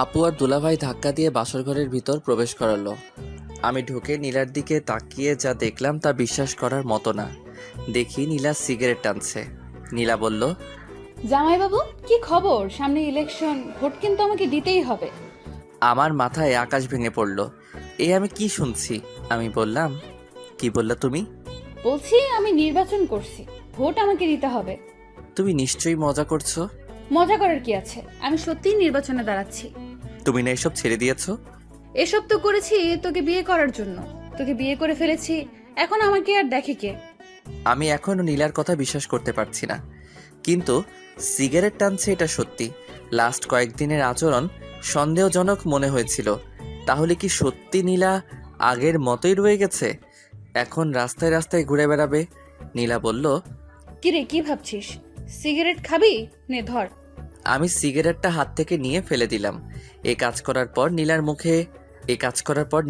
আপু আর দুলাভাই ধাক্কা দিয়ে বাসর ঘরের ভিতর প্রবেশ করালো। আমি ঢুকে নীলার দিকে তাকিয়ে যা দেখলাম তা বিশ্বাস করার মতো না। দেখি নীলা সিগারেট টানছে। নীলা বলল, জামাইবাবু, কি খবর? সামনে ইলেকশন, ভোট কিন্তু আমাকে দিতেই হবে। আমার মাথায় আকাশ ভেঙে পড়ল। আমি কি শুনছি? আমি বললাম, কি বললা তুমি? বলছি আমি নির্বাচন করছি, ভোট আমাকে দিতে হবে। তুমি নিশ্চয়ই মজা করছো। মজা করার কি আছে? আমি সত্যিই নির্বাচনে দাঁড়াচ্ছি। তুমি না এসব ছেড়ে দিয়েছো? এসব তো করেছি তোকে বিয়ে করার জন্য। তোকে বিয়ে করে ফেলেছি, এখন আমাকে আর দেখে কে? আমি এখনও নীলার কথা বিশ্বাস করতে পারছি না। কিন্তু সিগারেট টানছে এটা সত্যি। লাস্ট কয়েকদিনের আচরণ সন্দেহজনক মনে হয়েছিল। তাহলে কি সত্যি নীলা আগের মতোই রয়ে গেছে? এখন রাস্তায় রাস্তায় ঘুরে বেড়াবে? নীলা বলল, কিরে, কি ভাবছিস? সিগারেট খাবি? নে ধর। আমি সিগারেটটা হাত থেকে নিয়ে ফেলে দিলাম। এই কাজ করার পর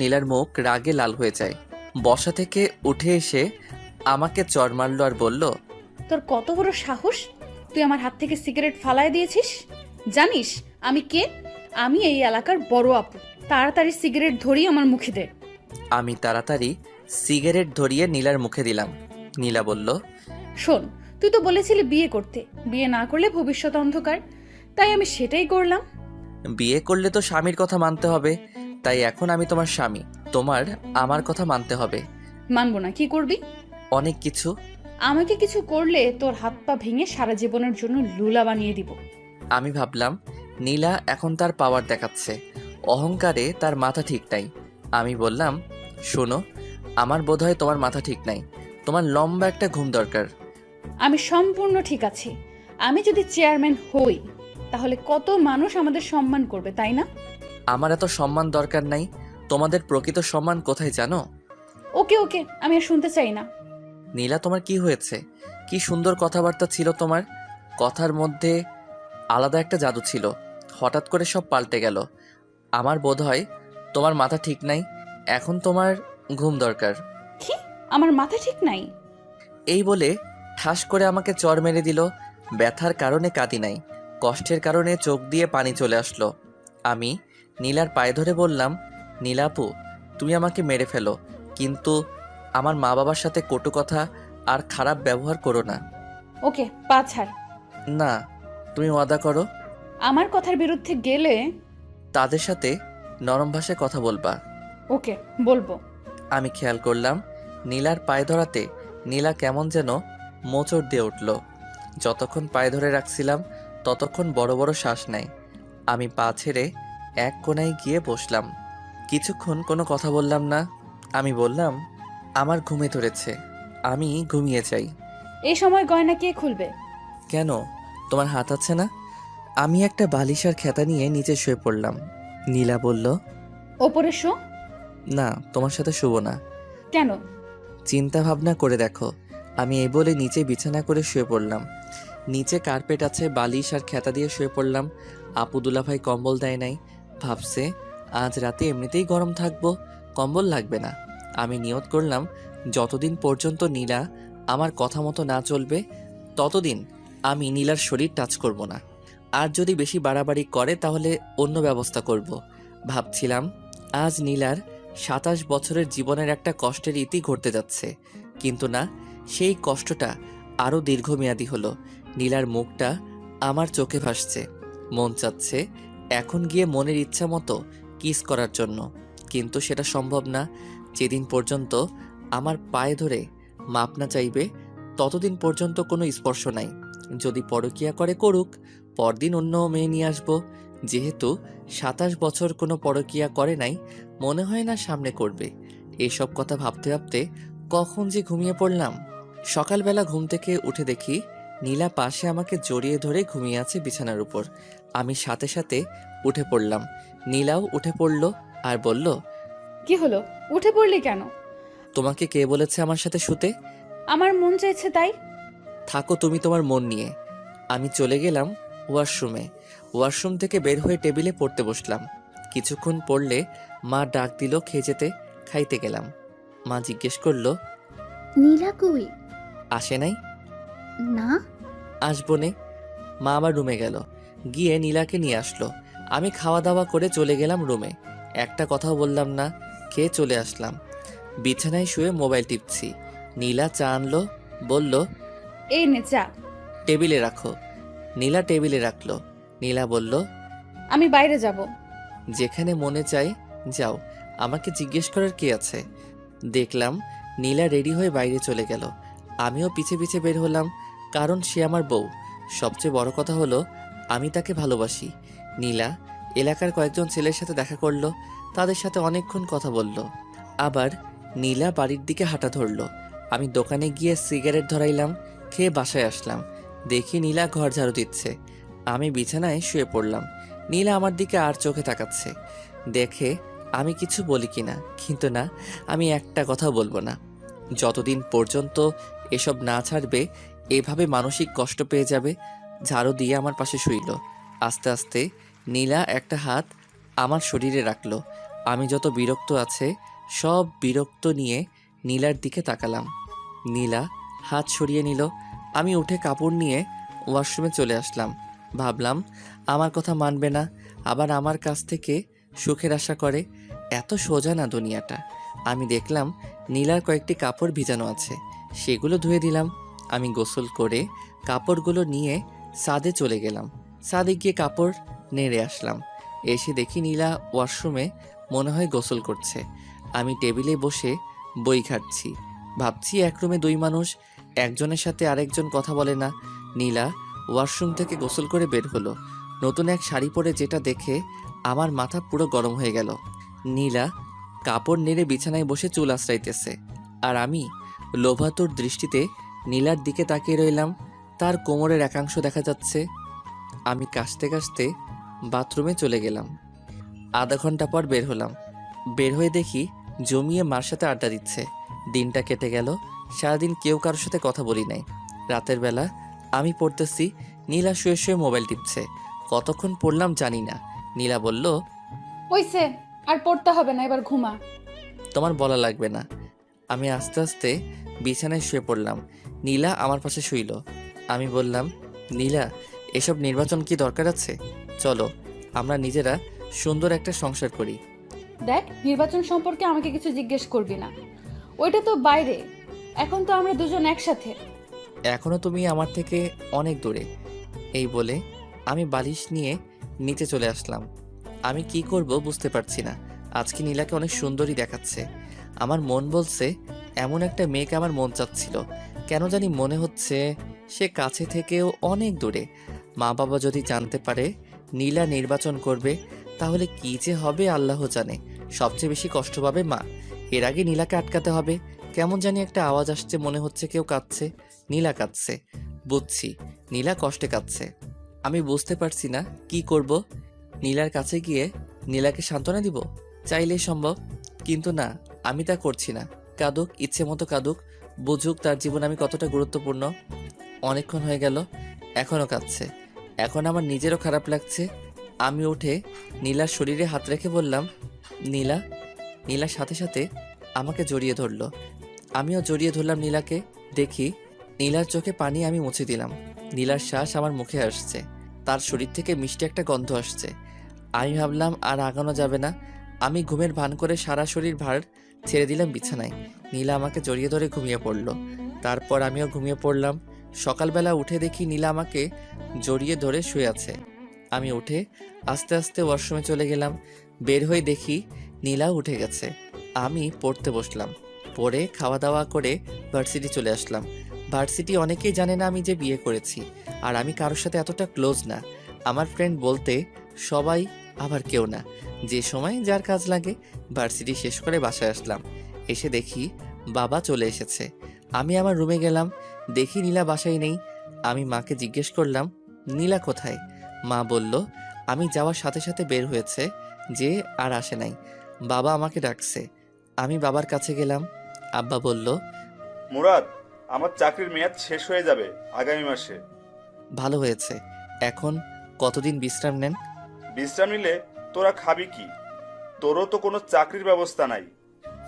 নীলার মুখ রাগে লাল হয়ে যায়। বসা থেকে উঠে এসে আমাকে চড় মারল আর বলল, তোর কত বড় সাহস! তুই আমার হাত থেকে সিগারেট ফালায় দিয়েছিস। জানিস আমি কে? আমি এই এলাকার বড় আপু। তাড়াতাড়ি সিগারেট ধরিয়ে আমার মুখে দে। আমি তাড়াতাড়ি সিগারেট ধরিয়ে নীলার মুখে দিলাম। নীলা বলল, শোন, তুই তো বলেছিলি বিয়ে করতে, বিয়ে না করলে ভবিষ্যৎ অন্ধকার, তাই আমি সেটাই করলাম। বিয়ে করলে তো স্বামীর কথা মানতে হবে, তাই এখন আমি তোমার স্বামী, তোমার আমার কথা মানতে হবে। মানবো না? কি করবি? অনেক কিছু। আমাকে কিছু করলে তোর হাত পা ভেঙে সারা জীবনের জন্য লুলা বানিয়ে দিব। আমি ভাবলাম নীলা এখন তার পাওয়ার দেখাচ্ছে, অহংকারে তার মাথা ঠিক নাই। আমি বললাম, শোনো, আমার বোধহয় তোমার মাথা ঠিক নাই, তোমার লম্বা একটা ঘুম দরকার। আমি সম্পূর্ণ ঠিক আছি। আমি যদি চেয়ারম্যান হই, তাহলে কত মানুষ আমাদের সম্মান করবে, তাই না? আমার এত সম্মান দরকার নাই। তোমাদের প্রকৃত সম্মান কোথায় জানো? ওকে ওকে, আমি আর শুনতে চাই না। নীলা, তোমার কি হয়েছে? কি সুন্দর কথাবার্তা ছিল তোমার, কথার মধ্যে আলাদা একটা জাদু ছিল। হঠাৎ করে সব পাল্টে গেল। আমার বোধহয় তোমার মাথা ঠিক নাই, এখন তোমার ঘুম দরকার। কি? আমার মাথা ঠিক নাই? এই বলে ঠাস করে আমাকে চড় মেরে দিল। ব্যথার কারণে কাঁদি নাই, কষ্টের কারণে চোখ দিয়ে পানি চলে আসলো। আমি নীলার পায়ে ধরে বললাম, নীলাপু, তুমি আমাকে মেরে ফেলো, কিন্তু আমার মা বাবার সাথে কটু কথা আর খারাপ ব্যবহার করো না। ওকে, পা ছাড়। না, তুমি ওয়াদা করো আমার কথার বিরুদ্ধে গেলে তাদের সাথে নরম ভাষায় কথা বলবা। ওকে, বলবো। আমি খেয়াল করলাম নীলার পায়ে ধরাতে নীলা কেমন যেন মোচড় দিয়ে উঠল। যতক্ষণ পায়ে ধরে রাখছিলাম ততক্ষণ বড় বড় শ্বাস নেয়। আমি পা ছেড়ে এক কোণায় গিয়ে বসলাম। কিছুক্ষণ কোনো কথা বললাম না। আমি বললাম, আমার ঘুমে ধরেছে, আমি ঘুমিয়ে যাই। এই সময় গয়না কে খুলবে? কেন, তোমার হাত আছে না? আমি একটা বালিশ আর খেতা নিয়ে নিচে শুয়ে পড়লাম। নীলা বলল, ওপরে শো। না, তোমার সাথে শুবো না। কেন? চিন্তা ভাবনা করে দেখো। আমি এই বলে নিচে বিছানা করে শুয়ে পড়লাম। নিচে কার্পেট আছে, বালিশ আর খেতা দিয়ে শুয়ে পড়লাম। আপু দুলাভাই কম্বল দেয় নাই। ভাবছে আজ রাতে এমনিতেই গরম থাকবো, কম্বল লাগবে না। আমি নিয়ত করলাম যতদিন পর্যন্ত নীলা আমার কথা মতো না চলবে, ততদিন আমি নীলার শরীর টাচ করব না। আর যদি বেশি বাড়াবাড়ি করে তাহলে অন্য ব্যবস্থা করব। ভাবছিলাম আজ নীলার ২৭ বছরের জীবনের একটা কষ্টের ইতি ঘটতে যাচ্ছে, কিন্তু না, সেই কষ্টটা আরও দীর্ঘমেয়াদী হলো। নীলার মুখটা আমার চোখে ভাসছে। মন চাচ্ছে এখন গিয়ে মনের ইচ্ছা মতো কিস করার জন্য, কিন্তু সেটা সম্ভব না যেদিন পর্যন্ত আমার পায়ে ধরে মাপ না চাইবে, ততদিন পর্যন্ত কোনো স্পর্শ নাই। যদি পরকীয়া করে করুক, পরদিন অন্য মেয়ে নিয়ে আসবো। যেহেতু ২৭ বছর কোনো পরকীয়া করে নাই, মনে হয় না সামনে করবে। এসব কথা ভাবতে ভাবতে কখন যে ঘুমিয়ে পড়লাম। সকালবেলা ঘুম থেকে উঠে দেখি নীলা পাশে আমাকে জড়িয়ে ধরে ঘুমিয়ে আছে বিছানার উপর। আমি সাথে সাথে উঠে পড়লাম। নীলাও উঠে পড়ল আর বলল, কি হলো? উঠে পড়লি কেন? তোমাকে কে বলেছে আমার সাথে শুতে? আমার মন চাইছে তাই। থাকো তুমি তোমার মন নিয়ে। আমি চলে গেলাম ওয়াশরুমে। ওয়াশরুম থেকে বের হয়ে টেবিলে পড়তে বসলাম। কিছুক্ষণ পড়লে মা ডাক দিল খেয়ে যেতে। খাইতে গেলাম। মা জিজ্ঞেস করলো, নীলা কই? আসে নাই? না। আসবো নে। মা আমার রুমে গেল, গিয়ে নীলাকে নিয়ে আসলো। আমি খাওয়া দাওয়া করে চলে গেলাম রুমে। একটা কথাও বললাম না, খেয়ে চলে আসলাম। বিছানায় শুয়ে মোবাইল টিপছি। নীলা চা আনলো, বলল, এই নে চা। টেবিলে রাখো। নীলা টেবিলে রাখলো। নীলা বলল, আমি বাইরে যাব। যেখানে মনে চাই যাও, আমাকে জিজ্ঞেস করার কি আছে। দেখলাম নীলা রেডি হয়ে বাইরে চলে গেল। আমিও পিছে পিছে বের হলাম, কারণ সে আমার বউ। সবচেয়ে বড় কথা হলো আমি তাকে ভালোবাসি। নীলা এলাকার কয়েকজন ছেলের সাথে দেখা করলো, তাদের সাথে অনেকক্ষণ কথা বলল। আবার নীলা বাড়ির দিকে হাঁটা ধরলো। আমি দোকানে গিয়ে সিগারেট ধরাইলাম, খেয়ে বাসায় আসলাম। দেখি নীলা ঘর ঝাড়ু দিচ্ছে। আমি বিছানায় শুয়ে পড়লাম। নীলা আমার দিকে আর চোখে তাকাচ্ছে। দেখে আমি কিছু বলি কিনা, কিন্তু না, আমি একটা কথাও বলবো না। যতদিন পর্যন্ত এসব না ছাড়বে, এভাবে মানসিক কষ্ট পেয়ে যাবে। ঝাড়ু দিয়ে আমার পাশে শুইল। আস্তে আস্তে নীলা একটা হাত আমার শরীরে রাখলো। আমি যত বিরক্ত আছে সব বিরক্ত নিয়ে নীলার দিকে তাকালাম। নীলা হাত সরিয়ে নিল। আমি উঠে কাপড় নিয়ে ওয়াশরুমে চলে আসলাম। ভাবলাম আমার কথা মানবে না, আবার আমার কাছ থেকে সুখের আশা করে। এত সোজা না দুনিয়াটা। আমি দেখলাম নীলার কয়েকটি কাপড় ভিজানো আছে, সেগুলো ধুয়ে দিলাম। আমি গোসল করে কাপড়গুলো নিয়ে ছাদে চলে গেলাম। ছাদে গিয়ে কাপড় নেড়ে আসলাম। এসে দেখি নীলা ওয়াশরুমে মনে হয় গোসল করছে। আমি টেবিলে বসে বই ঘাঁটছি। ভাবছি এক রুমে দুই মানুষ, একজনের সাথে আরেকজন কথা বলে না। নীলা ওয়াশরুম থেকে গোসল করে বের হলো। নতুন এক শাড়ি পরে, যেটা দেখে আমার মাথা পুরো গরম হয়ে গেল। নীলা কাপড় নেড়ে বিছানায় বসে চুল আঁচড়াইতেছে, আর আমি লোভাতুর দৃষ্টিতে নীলার দিকে তাকিয়ে রইলাম। তার কোমরের একাংশ দেখা যাচ্ছে। আমি কাশতে কাশতে বাথরুমে চলে গেলাম। আধা ঘন্টা পর বের হলাম। বের হয়ে দেখি জমিয়ে মার সাথে আড্ডা দিচ্ছে। দিনটা কেটে গেল। সারাদিন কেউ কারোর সাথে কথা বলি নাই। রাতের বেলা আমি পড়তেছি, নীলা শুয়ে শুয়ে মোবাইল টিপছে। কতক্ষণ পড়লাম জানি না। নীলা বলল, হইছে, আর পড়তে হবে না, এবার ঘুমা। তোমার বলা লাগবে না। আমি আস্তে আস্তে বিছানায় শুয়ে পড়লাম। নীলা আমার পাশে শুইল। আমি বললাম, নীলা, এসব নির্বাচন কি দরকার আছে? চলো আমরা নিজেরা সুন্দর একটা সংসার করি। দেখ, নির্বাচন সম্পর্কে আমাকে কিছু জিজ্ঞেস করবি না, ওইটা তো বাইরে। এখন তো আমরা দুজন একসাথে। এখনো তুমি আমার থেকে অনেক দূরে। এই বলে আমি বালিশ নিয়ে নিচে চলে আসলাম। আমি কি করব বুঝতে পারছি না। আজকে নীলাকে অনেক সুন্দরী দেখাচ্ছে। আমার মন বলছে এমন একটা মেয়েকে আমার মন চাচ্ছিল। কেন জানি মনে হচ্ছে সে কাছে থেকেও অনেক দূরে। মা বাবা যদি জানতে পারে নীলা নির্বাচন করবে, তাহলে কি যে হবে আল্লাহ জানে। সবচেয়ে বেশি কষ্ট পাবে মা। এর আগে নীলাকে আটকাতে হবে। কেমন জানি একটা আওয়াজ আসছে, মনে হচ্ছে কেউ কাঁদছে। নীলা কাঁদছে, বুঝছি নীলা কষ্টে কাঁদছে। আমি বুঝতে পারছি না কি করব। নীলার কাছে গিয়ে নীলাকে সান্ত্বনা দিব, চাইলেই সম্ভব, কিন্তু না, আমি তা করছি না। কাঁদুক, ইচ্ছে মতো কাঁদুক, বুঝুক তার জীবন আমি কতটা গুরুত্বপূর্ণ। অনেকক্ষণ হয়ে গেল, এখনও কাঁদছে। এখন আমার নিজেরও খারাপ লাগছে। আমি উঠে নীলার শরীরে হাত রেখে বললাম, নীলা। নীলার সাথে সাথে আমাকে জড়িয়ে ধরলো। আমিও জড়িয়ে ধরলাম নীলাকে। দেখি নীলার চোখে পানি আমি মুছে দিলাম। নীলার শ্বাস আমার মুখে আসছে। তার শরীর থেকে মিষ্টি একটা গন্ধ আসছে। আমি ভাবলাম আর আগানো যাবে না। আমি ঘুমের ভান করে সারা শরীর ভার ছেড়ে দিলাম বিছানায়। নীলা আমাকে জড়িয়ে ধরে ঘুমিয়ে পড়ল। তারপর আমিও ঘুমিয়ে পড়লাম। সকালবেলা উঠে দেখি নীলা আমাকে জড়িয়ে ধরে শুয়ে আছে। আমি উঠে আস্তে আস্তে ওয়াশরুমে চলে গেলাম। বের হয়ে দেখি নীলা উঠে গেছে। আমি পড়তে বসলাম। পড়ে খাওয়া দাওয়া করে ভার্সিটি চলে আসলাম। ভার্সিটি অনেকেই জানে না আমি যে বিয়ে করেছি, আর আমি কারোর সাথে এতটা ক্লোজ না। আমার ফ্রেন্ড বলতে সবাই, আবার কেউ না। যে সময় যার কাজ লাগে। ভার্সিটি শেষ করে বাসায় আসলাম। এসে দেখি বাবা চলে এসেছে। আমি আমার রুমে গেলাম, দেখি নীলা বাসায় নেই। আমি মাকে জিজ্ঞেস করলাম, নীলা কোথায়? মা বলল আমি যাওয়ার সাথে সাথে বের হয়েছে, যে আর আসে নাই। বাবা আমাকে ডাকছে। আমি বাবার কাছে গেলাম। আব্বা বলল, মুরাদ, আমার চাকরির মেয়াদ শেষ হয়ে যাবে আগামী মাসে। ভালো হয়েছে। এখন কতদিন বিশ্রাম নেন? বিশ্রাম নিলে তোরা খাবি কি? তোরও তো কোনো চাকরির ব্যবস্থা নাই।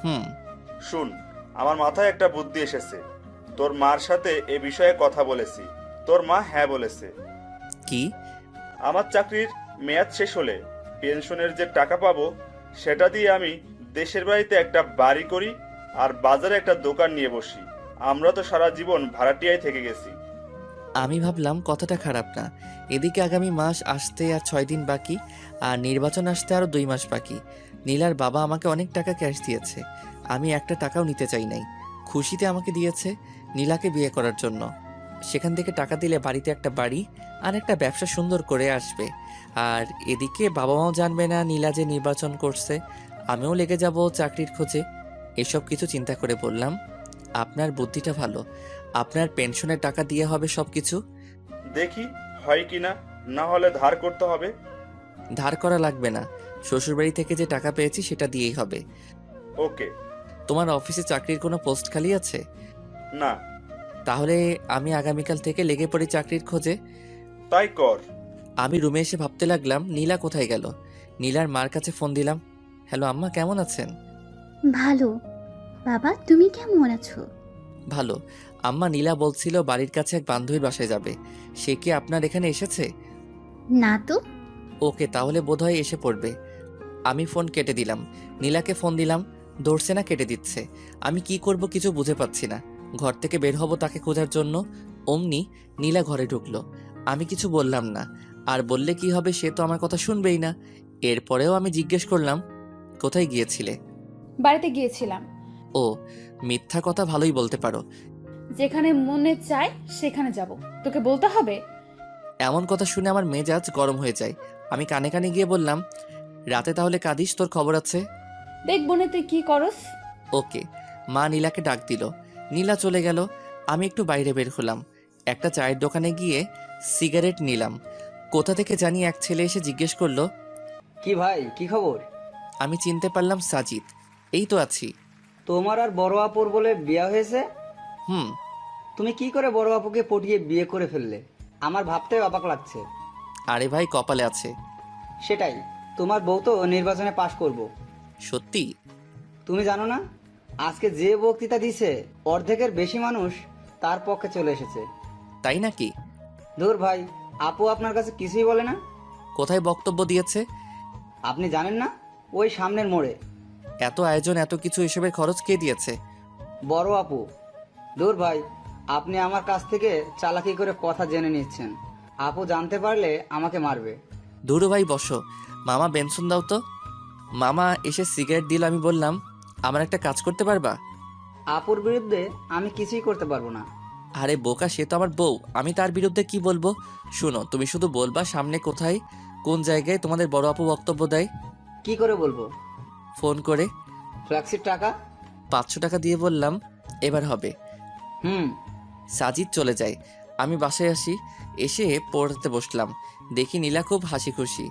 হুম। শুন, আমার মাথায় একটা বুদ্ধি এসেছে। তোর মার সাথে এ বিষয়ে কথা বলেছি। তোর মা হ্যাঁ বলেছে। কি? আমার চাকরির মেয়াদ শেষ হলে পেনশনের যে টাকা পাবো সেটা দিয়ে আমি দেশের বাড়িতে একটা বাড়ি করি আর বাজারে একটা দোকান নিয়ে বসি। আমরা তো সারা জীবন ভাড়াটিয়ায় থেকে গেছি। আমি ভাবলাম কথাটা খারাপ না। এদিকে আগামী মাস আসতে আর 6 দিন বাকি, আর নির্বাচন আসতে আরও 2 মাস বাকি। নীলার বাবা আমাকে অনেক টাকা ক্যাশ দিয়েছে, আমি একটা টাকাও নিতে চাই নাই। খুশিতে আমাকে দিয়েছে নীলাকে বিয়ে করার জন্য। সেখান থেকে টাকা দিলে বাড়িতে একটা বাড়ি আর একটা ব্যবসা সুন্দর করে আসবে। আর এদিকে বাবা মাও জানবে না নীলা যে নির্বাচন করছে, আমিও লেগে যাব চাকরির খোঁজে। এসব কিছু চিন্তা করে বললাম, আপনার বুদ্ধিটা ভালো, আপনার পেনশনের টাকা দিয়ে হবে সব কিছু। দেখি হয় কিনা, না হলে ধার করতে হবে। ধার করা লাগবে না, শ্বশুরবাড়ি থেকে যে টাকা পেয়েছি সেটা দিয়েই হবে। ওকে। তোমার অফিসে চাকরির কোনো পোস্ট খালি আছে? না। তাহলে আমি আগামীকাল থেকে লেগে পড়ি চাকরির খোঁজে। তাই কর। আমি রুমে এসে ভাবতে লাগলাম নীলা কোথায় গেল। নীলার মার কাছে ফোন দিলাম। হ্যালো আম্মা, কেমন আছেন? ভালো। বাবা তুমি কেমন আছো? ভালো। আম্মা, নীলা বলছিল বাড়ির কাছে এক বান্ধবীর বাসায় যাবে, সে কি আপনার এখানে এসেছে? না তো। ওকে, তাহলে বোধহয় এসে পড়বে। আমি ফোন কেটে দিলাম। নীলাকে ফোন দিলাম, ধরছে না, কেটে দিচ্ছে। আমি কি করব কিছু বুঝে পাচ্ছি না। ঘর থেকে বের হব তাকে খোঁজার জন্য, অমনি নীলা ঘরে ঢুকলো। আমি কিছু বললাম না, আর বললে কি হবে, সে তো আমার কথা শুনবেই না। এরপরেও আমি জিজ্ঞেস করলাম, কোথায় গিয়েছিলে? বাড়িতে গিয়েছিলাম। ও, মিথ্যা কথা ভালোই বলতে পারো। যেখানে মনে চায় সেখানে যাব, তোকে বলতে হবে? এমন কথা শুনে আমার মেজাজ গরম হয়ে যায়। আমি কানে কানে গিয়ে বললাম, রাতে তাহলে কাঁদিস, তোর খবর আছে। দেখবো না তুই কি করস। ওকে। মা নীলাকে ডাক দিল। নীলা চলে গেল। আমি একটু বাইরে বের হলাম। একটা চায়ের দোকানে গিয়ে সিগারেট নিলাম। কোথা থেকে জানি এক ছেলে এসে জিজ্ঞেস করলো, কি ভাই, কি খবর? আমি চিনতে পারলাম সাজিদ। এই তো আছি। তোমার আর বড় আপুর বলে বিয়ে হয়েছে? হুম। তুমি কি করে বড় আপুকে পটিয়ে বিয়ে করে ফেললে? আমার ভাবতে অবাক লাগছে। আরে ভাই, কপালে আছে। সেটাই, তোমার বউ তো নির্বাচনে পাশ করব। সত্যি? তুমি জানো না, আজকে যে বক্তৃতা দিছে অর্ধেকের বেশি মানুষ তার পক্ষে চলে এসেছে। তাই নাকি? ধুর ভাই, আপু আপনার কাছে কিছুই বলে না? কোথায় বক্তব্য দিয়েছে? আপনি জানেন না, ওই সামনের মোড়ে। এত আয়োজন, এত কিছু, এসবের খরচ কে দিয়েছে? বড় আপু। ধুর ভাই, আপনি আমার কাছ থেকে চালাকি করে কথা জেনে নিচ্ছেন। আপু জানতে পারলে আমাকে মারবে। ধুরু ভাই বসো। মামা বেনসন দাও তো। মামা এসে সিগারেট দিল। আমি বললাম, আমার একটা কাজ করতে পারবা? আপুর বিরুদ্ধে আমি কিছুই করতে পারবো না। আরে বোকা, সে তো আমার বউ, আমি তার বিরুদ্ধে কি বলবো? শোনো, তুমি শুধু বলবা সামনে কোথায়, কোন জায়গায় তোমাদের বড় আপু বক্তব্য দেয়। কি করে বলবো? ফোন করে। ফ্ল্যাক্সির টাকা? 500 টাকা দিয়ে বললাম, এবার হবে। হুম। সাজিদ চলে যায়। আমি বাসায় আসি। এসে পড়তে বসলাম। দেখি নীলা খুব হাসি খুশি।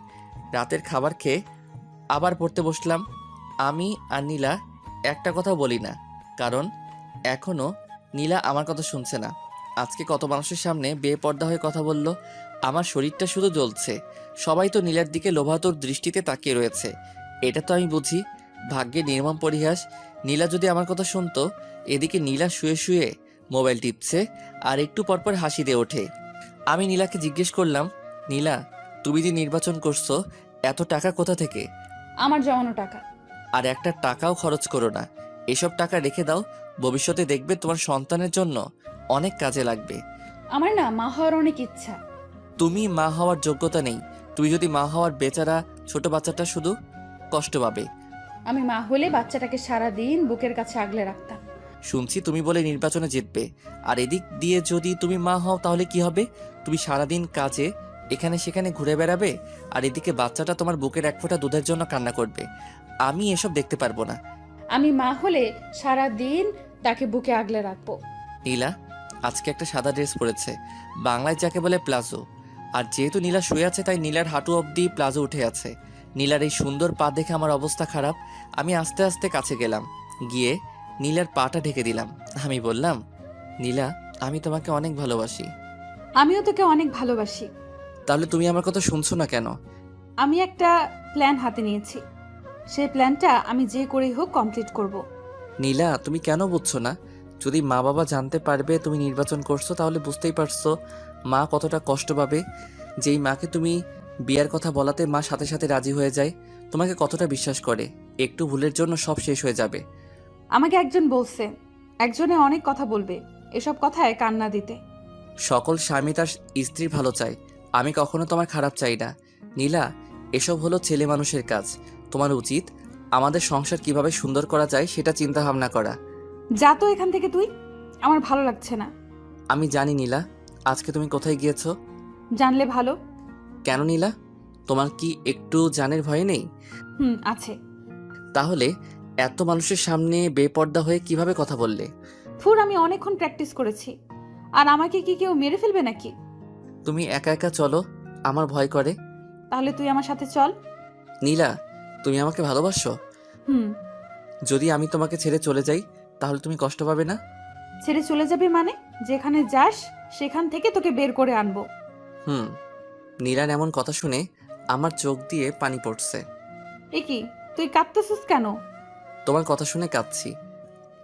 রাতের খাবার খেয়ে আবার পড়তে বসলাম। আমি আর নীলা একটা কথাও বলি না, কারণ এখনও নীলা আমার কথা শুনছে না। আজকে কত মানুষের সামনে বেপর্দা হয়ে কথা বলল। আমার শরীরটা শুধু জ্বলছে। সবাই তো নীলার দিকে লোভাতুর দৃষ্টিতে তাকিয়ে রয়েছে। এটা তো আমি বুঝি। ভাগ্যে নির্মম পরিহাস, নীলা যদি আমার কথা শুনতো। এদিকে নীলা শুয়ে শুয়ে মোবাইল টিপছে আর একটু পরপর হাসি দিয়ে ওঠে। আমি নীলাকে জিজ্ঞেস করলাম, নীলা, তুমি যে নির্বাচন করছো, এত টাকা কোথা থেকে? আমার জমানো টাকা। আর একটা টাকাও খরচ করো না, এসব টাকা রেখে দাও। ভবিষ্যতে দেখবে তোমার সন্তানের জন্য অনেক কাজে লাগবে। আমার না মা হওয়ার অনেক ইচ্ছা। তুমি মা হওয়ার যোগ্যতা নেই। তুই যদি মা হওয়ার, বেচারা ছোট বাচ্চাটা শুধু কষ্ট পাবে। আমি মা হলে বাচ্চাটাকে সারা দিন বুকের কাছে আগলে রাখতাম। শুনছি তুমি বলে নির্বাচনে জিতবে, আর এদিক দিয়ে যদি তুমি মা হও তাহলে কি হবে? তুমি সারাদিন কাজে এখানে সেখানে ঘুরে বেড়াবে, আর এদিকে বাচ্চাটা তোমার বুকের এক ফোঁটা দুধের জন্য কান্না করবে। আমি এসব দেখতে পারবো না। আমি মা হলে সারা দিন তাকে বুকে আগলে রাখবো। নীলা আজকে একটা সাদা ড্রেস পরেছে, বাংলায় যাকে বলে প্লাজো। আর যেহেতু নীলা শুয়ে আছে, তাই নীলার হাঁটু অবধি প্লাজো উঠে আছে। নীলার এই সুন্দর পা দেখে আমার অবস্থা খারাপ। আমি আস্তে আস্তে কাছে গেলাম, গিয়ে নীলার পাটা ঢেকে দিলাম। আমি বললাম, নীলা, আমি তোমাকে অনেক ভালোবাসি। আমিও তোকে অনেক ভালোবাসি। তাহলে তুমি আমার কথা শুনছো না কেন? আমি একটা প্ল্যান হাতে নিয়েছি, সেই প্ল্যানটা আমি যে করেই হোক কমপ্লিট করব। নীলা, তুমি কেন বুঝছো না? যদি মা বাবা জানতে পারবে তুমি নির্বাচন করছো, তাহলে বুঝতেই পারছো মা কতটা কষ্ট পাবে। যেই মাকে তুমি বিয়ার কথা বলাতে মা সাথে সাথে রাজি হয়ে যায়। তোমাকে কতটা বিশ্বাস করে, একটু ভুলের জন্য সব শেষ হয়ে যাবে। আমাকে একজন বলছে একজনে অনেক কথা বলবে, এসব কথায় কান্না দিতে। সকল স্বামী তার স্ত্রীর ভালো চায়, আমি কখনো তোমার খারাপ চাই না। নীলা, এসব হলো ছেলে মানুষের কাজ। তোমার উচিত আমাদের সংসার কিভাবে সুন্দর করা যায় সেটা চিন্তা ভাবনা করা। যা তো এখান থেকে তুই, আমার ভালো লাগছে না। আমি জানি নীলা, আজকে তুমি কোথায় গিয়েছো। জানলে ভালো। কেন নীলা, তোমার কি একটু জানের ভয় নেই? আছে। তাহলে এত মানুষের সামনে বেপর্দা হয়ে কিভাবে কথা বললে? আমি অনেকক্ষণ প্র্যাকটিস করেছি। আর আমাকে কি কেউ মেরে ফেলবে নাকি? তুমি একা একা চলো, আমার ভয় করে। তাহলে তুই আমার সাথে চল। নীলা, তুমি আমাকে ভালোবাসো? হুম। যদি আমি তোমাকে ছেড়ে চলে যাই তাহলে তুমি কষ্ট পাবে না? ছেড়ে চলে যাবি মানে? যেখানে যাস সেখান থেকে তোকে বের করে আনবো। নীলার এমন কথা শুনে আমার চোখ দিয়ে পানি পড়ছে। এ কি, তুই কাঁদতেছিস কেন? তোমার কথা শুনে কাঁদছি।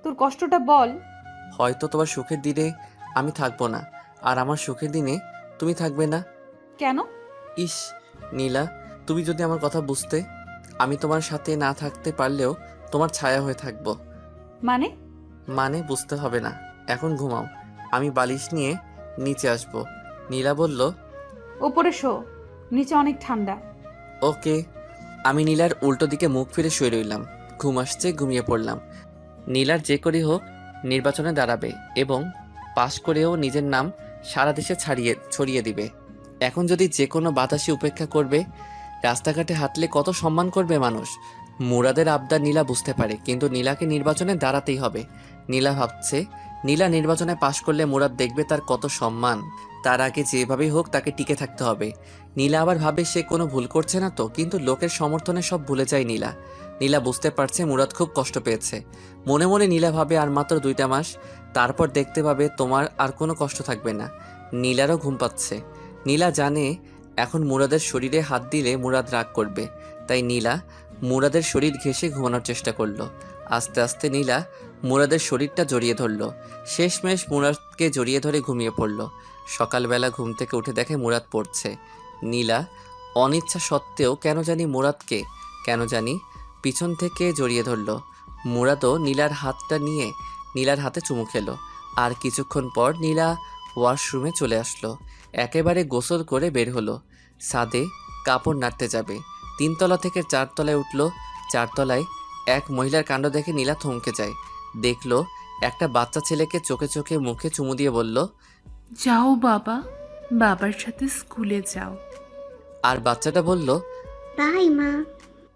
তোর কষ্টটা বল। হয়তো তোমার সুখের দিনে আমি থাকবো না, আর আমার সুখের দিনে তুমি থাকবে না। কেন? ইস নীলা, তুমি যদি আমার কথা বুঝতে, আমি তোমার সাথে না থাকতে পারলেও তোমার ছায়া হয়ে থাকবো। মানে বুঝতে হবে না, এখন ঘুমাও, আমি বালিশ নিয়ে নিচে আসবো। নীলা বলল, ওপরে শো, নিচে অনেক ঠান্ডা। ওকে। আমি নীলার উল্টো দিকে মুখ ফিরে শুয়ে রইলাম। ঘুম আসছে, ঘুমিয়ে পড়লাম। নীলার যে করেই হোক নির্বাচনে দাঁড়াবে এবং পাশ করেও নিজের নাম সারা দেশে ছড়িয়ে দিবে। এখন যদি যে কোনো বাতাসে উপেক্ষা করবে, রাস্তাঘাটে হাঁটলে কত সম্মান করবে মানুষ। মুরাদের আবদার নীলা বুঝতে পারে, কিন্তু নীলাকে নির্বাচনে দাঁড়াতেই হবে। নীলা ভাবছে, নীলা নির্বাচনে পাশ করলে মুরাদ দেখবে তার কত সম্মান। তার আগে যেভাবেই হোক তাকে টিকে থাকতে হবে। নীলা আবার ভাবে সে কোনো ভুল করছে না তো, কিন্তু লোকের সমর্থনে সব ভুলে যায় নীলা। নীলা বুঝতে পারছে মুরাদ খুব কষ্ট পেয়েছে। মনে মনে নীলা ভাবে আর মাত্র 2টা মাস, তারপর দেখতে পাবে তোমার আর কোনো কষ্ট থাকবে না। নীলারও ঘুম পাচ্ছে। নীলা জানে এখন মুরাদের শরীরে হাত দিলে মুরাদ রাগ করবে, তাই নীলা মুরাদের শরীর ঘেঁষে ঘুমানোর চেষ্টা করলো। আস্তে আস্তে নীলা মুরাদের শরীরটা জড়িয়ে ধরলো। শেষমেশ মুরাদকে জড়িয়ে ধরে ঘুমিয়ে পড়লো। সকালবেলা ঘুম থেকে উঠে দেখে মুরাদ পড়ছে। নীলা অনিচ্ছা সত্ত্বেও কেন জানি পিছন থেকে জড়িয়ে ধরলো। মুরাদও নীলার হাতটা নিয়ে নীলার হাতে চুমু খেলো। আর কিছুক্ষণ পর নীলা ওয়াশরুমে চলে আসলো। একেবারে গোসল করে বের হলো। ছাদে কাপড় নাড়তে যাবে। 3 তলা থেকে 4 তলায় উঠলো। 4 তলায় এক মহিলার কাণ্ড দেখে নীলা থমকে যায়। দেখলো একটা বাচ্চা ছেলেকে চোখে চোখে মুখে চুমু দিয়ে বলল, যাও বাবা, বাবার সাথে স্কুলে যাও। আর বাচ্চাটা বলল, বাই মা।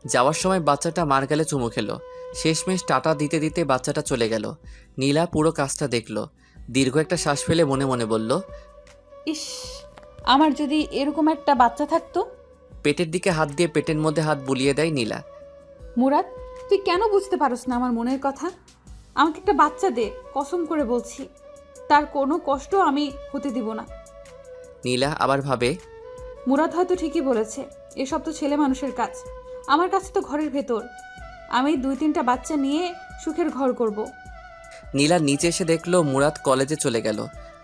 যাওয়ার সময় বাচ্চাটা মার গালে চুমু খেলো। শেষমেশ টাটা দিতে দিতে বাচ্চাটা চলে গেল। নীলা পুরো কাজটা দেখলো। দীর্ঘ একটা শ্বাস ফেলে মনে মনে বলল, ইস, আমার যদি এরকম একটা বাচ্চা থাকতো। পেটের দিকে হাত দিয়ে পেটের মধ্যে হাত বুলিয়ে দেয় নীলা। মুরাদ, তুই কেন বুঝতে পারস না আমার মনের কথা? আমাকে একটা বাচ্চা দে, কসম করে বলছি, তার কোনো কষ্ট আমি হতে দিব না। নীলা আবার ভাবে, মুরাদ হয়তো ঠিকই বলেছে, এসব তো ছেলে মানুষের কাজ। আমার কাছে তো ঘরের ভেতর, আমি 2-3টা বাচ্চা নিয়ে সুখের ঘর করব। নীলা নিচে এসে দেখলো মুরাদ কলেজে চলে গেল।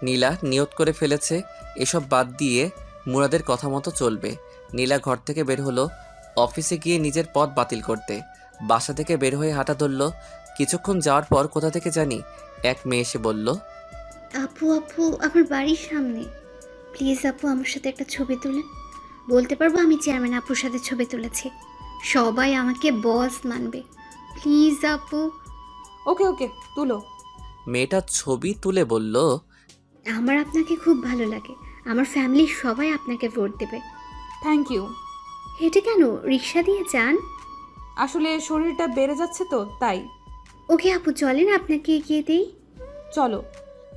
নীলা নিয়ত করে ফেলেছে এসব বাদ দিয়ে মুরাদের কথা মতো চলবে। নীলা ঘর থেকে বের হলো অফিসে গিয়ে নিজের পথ বাতিল করতে। বাসা থেকে বের হয়ে হাঁটা ধরলো। কিছুক্ষণ যাওয়ার পর কোথা থেকে জানি এক মেয়ে এসে বলল, আপু আমার বাড়ির সামনে, প্লিজ আপু আমার সাথে একটা ছবি তুলেন। বলতে পারবো আমি চেয়ারম্যান আপুর সাথে ছবি তুলেছি, সবাই আমাকে বস মানবে। প্লিজ আপু। ওকে তুলো। মেয়েটা ছবি তুলে বলল, আমার আপনাকে খুব ভালো লাগে, আমার ফ্যামিলির সবাই আপনাকে ভোট দেবে। Thank you. হেঁটে কেন, রিক্সা দিয়ে যান। আসলে শরীরটা বেড়ে যাচ্ছে তো তাই। ওকে আপু চলেন আপনাকে এগিয়ে দিই। চলো।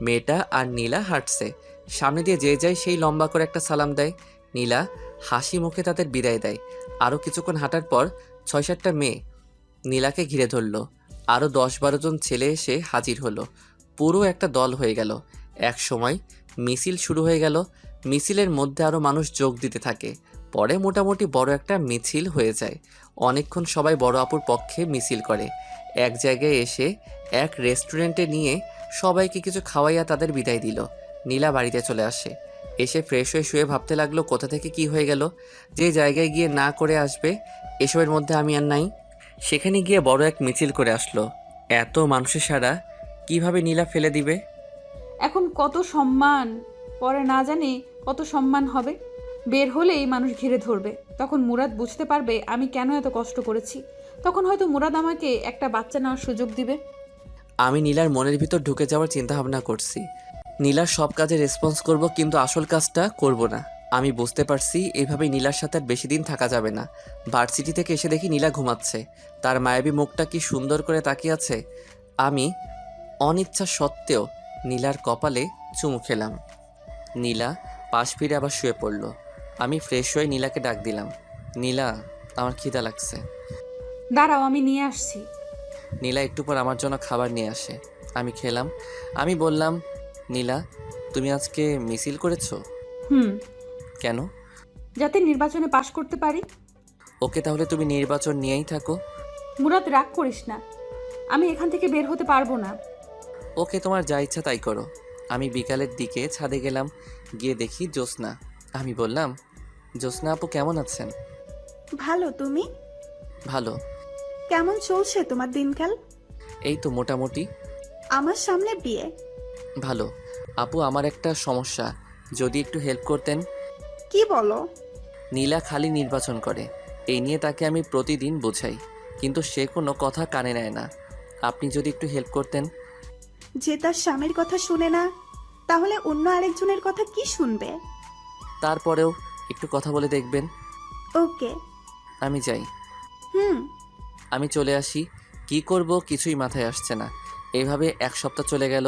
মেয়েটা আর নীলা হাঁটছে। সামনে দিয়ে যে যায় সেই লম্বা করে একটা সালাম দেয়। নীলা হাসি মুখে তাদের বিদায় দেয়। আরও কিছুক্ষণ হাঁটার পর 6-7টা মেয়ে নীলাকে ঘিরে ধরল। আরও 10-12 জন ছেলে এসে হাজির হলো। পুরো একটা দল হয়ে গেল। এক সময় মিছিল শুরু হয়ে গেল। মিছিলের মধ্যে আরও মানুষ যোগ দিতে থাকে। পরে মোটামুটি বড় একটা মিছিল হয়ে যায়। অনেকক্ষণ সবাই বড় আপুর পক্ষে মিছিল করে। এক জায়গায় এসে এক রেস্টুরেন্টে নিয়ে সবাইকে কিছু খাওয়াইয়া তাদের বিদায় দিল। নীলা বাড়িতে চলে আসে। এসে ফ্রেশ হয়ে শুয়ে ভাবতে লাগলো কোথা থেকে কি হয়ে গেল। যে জায়গায় গিয়ে না করে আসবে এসবের মধ্যে আমি আর নাই, সেখানে গিয়ে বড় এক মিছিল করে আসলো। এত মানুষের সারা কিভাবে নীলা ফেলে দিবে? এখন কত সম্মান, পরে না জানি কত সম্মান হবে। বের হলেই মানুষ ঘিরে ধরবে, তখন মুরাদ বুঝতে পারবে আমি কেন এত কষ্ট করেছি। তখন হয়তো মুরাদ আমাকে একটা বাচ্চা নেওয়ার সুযোগ দিবে। আমি নীলার মনের ভিতর ঢুকে যাওয়ার চিন্তা ভাবনা করছি। নীলার সব কাজে রেসপন্স করব, কিন্তু আসল কাজটা করব না। আমি বুঝতে পারছি এইভাবেই নীলার সাথে আর বেশি দিন থাকা যাবে না। ভার্সিটি থেকে এসে দেখি নীলা ঘুমাচ্ছে, তার মায়াবী মুখটা কি সুন্দর করে তাকিয়ে আছে। আমি অনিচ্ছা সত্ত্বেও নীলার কপালে চুমু খেলাম। নীলা পাশ ফিরে আবার শুয়ে পড়ল। আমি ফ্রেশ হয়ে নীলাকে ডাক দিলাম, নীলা আমার খিদা লাগছে। দাঁড়াও, আমি নিয়ে আসছি। নীলা একটু পর আমার জন্য খাবার নিয়ে আসে, আমি খেলাম। আমি বললাম, নীলা তুমি আজকে মিছিল করেছো? হুম, কেন? যাতে নির্বাচনে পাশ করতে পারি। ওকে, তাহলে তুমি নির্বাচন নিয়েই থাকো। মুরাদ, রাগ করিস না, আমি এখান থেকে বের হতে পারবো না। ওকে, তোমার যা ইচ্ছা তাই করো। আমি বিকালের দিকে ছাদে গেলাম, গিয়ে দেখি জ্যোৎস্না। আমি বললাম, জ্যোৎস্না আপু কেমন আছেন? ভালো, তুমি? ভালো। কেমন চলছে তোমার দিনকাল? এই তো মোটামুটি। আমার সামনে বিয়ে। ভালো। আপু আমার একটা সমস্যা, যদি একটু হেল্প করতেন। কি বলো? নীলা খালি নির্বাচন করে, এই নিয়ে তাকে আমি প্রতিদিন বোঝাই, কিন্তু সে কোনো কথা কানে নেয় না। আপনি যদি একটু হেল্প করতেন। যে তার স্বামীর কথা শুনে না, তাহলে অন্য আরেকজনের কথা কি শুনবে? তারপরেও একটু কথা বলে দেখবেন। ওকে। আমি যাই। হুম। আমি চলে আসি। কি করব কিছুই মাথায় আসছে না। এইভাবে এক সপ্তাহ চলে গেল।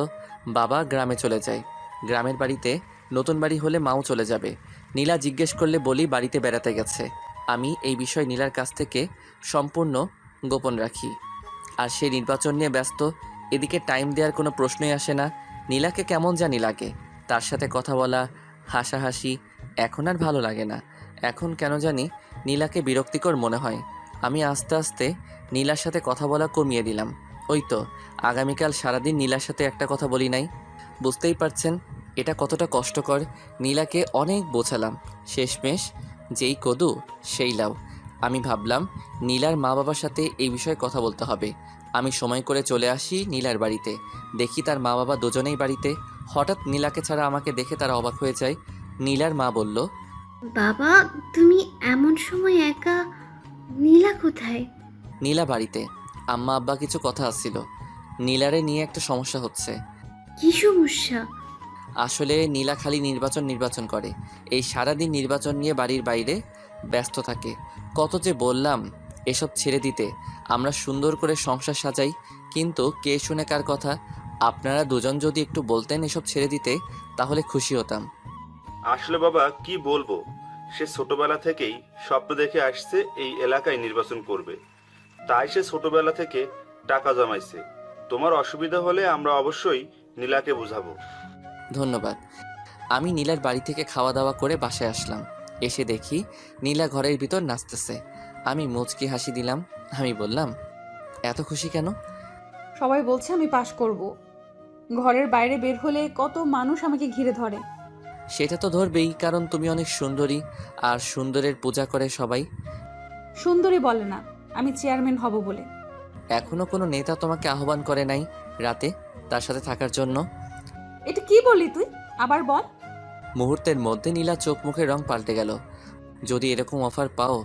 বাবা গ্রামে চলে যায়। গ্রামের বাড়িতে নতুন বাড়ি হলে মাও চলে যাবে। নীলা জিজ্ঞেস করলে বলি বাড়িতে বেড়াতে গেছে। আমি এই বিষয় নীলার কাছ থেকে সম্পূর্ণ গোপন রাখি। আর সে নির্বাচন নিয়ে ব্যস্ত, এদিকে টাইম দেওয়ার কোনো প্রশ্নই আসে না। নীলাকে কেমন জানি লাগে, তার সাথে কথা বলা, হাসাহাসি এখন আর ভালো লাগে না। এখন কেন জানি নীলাকে বিরক্তিকর মনে হয়। আমি আস্তে আস্তে নীলার সাথে কথা বলা কমিয়ে দিলাম। ওই তো আগামীকাল সারাদিন নীলার সাথে একটা কথা বলি নাই। বুঝতেই পারছেন এটা কতটা কষ্টকর। নীলাকে অনেক বোঝালাম, শেষমেশ যেই কদু সেই লাউ। আমি ভাবলাম নীলার মা বাবার সাথে এই বিষয়ে কথা বলতে হবে। আমি সময় করে চলে আসি নীলার বাড়িতে। দেখি তার মা বাবা দুজনেই বাড়িতে। হঠাৎ নীলাকে ছাড়া আমাকে দেখে তারা অবাক হয়ে যায়। নীলার মা বলল, বাবা তুমি এমন সময় একা? নীলা কোথায়? নীলা বাড়িতে, আম্মা আব্বা কিছু কথা আসছিল। নীলারে নিয়ে একটা সমস্যা হচ্ছে। কি সমস্যা? আসলে নীলা খালি নির্বাচন করে। এই সারাদিন নির্বাচন নিয়ে বাড়ির বাইরে ব্যস্ত থাকে। কত যে বললাম এসব ছেড়ে দিতে, আমরা সুন্দর করে সংসার সাজাই, কিন্তু কে শুনে কার কথা। আপনারা দুজন যদি একটু বলতেন এসব ছেড়ে দিতে, তাহলে খুশি হতাম। আসলে বাবা কি বলবো, সে ছোটবেলা থেকেই স্বপ্ন দেখে আসছে এই এলাকায় নির্বাচন করবে, তাই সে ছোটবেলা থেকে টাকা জমাইছে। তোমার অসুবিধা হলে আমরা অবশ্যই নীলাকে বুঝাবো। ধন্যবাদ। আমি নীলার বাড়ি থেকে খাওয়া দাওয়া করে বাসায় আসলাম। এসে দেখি নীলা ঘরের ভিতর নাচতেছে। আমি মুচকি হাসি দিলাম। আমি বললাম, এত খুশি কেন? সবাই বলছে আমি পাশ করব। ঘরের বাইরে বের হলে কত মানুষ আমাকে ঘিরে ধরে। সেটা তো ধরবেই, কারণ তুমি অনেক সুন্দরী, আর সুন্দরের পূজা করে সবাই। সুন্দরী বলে না, আমি চেয়ারম্যান হব বলে। এখনো কোনো নেতা তোমাকে আহ্বান করে নাই রাতে তার সাথে থাকার জন্য? এটা কি বললি তুই? আবার বল। মুহূর্তের মধ্যে নীলা চোখ মুখের রং পাল্টে গেল। যদি এরকম অফার পাও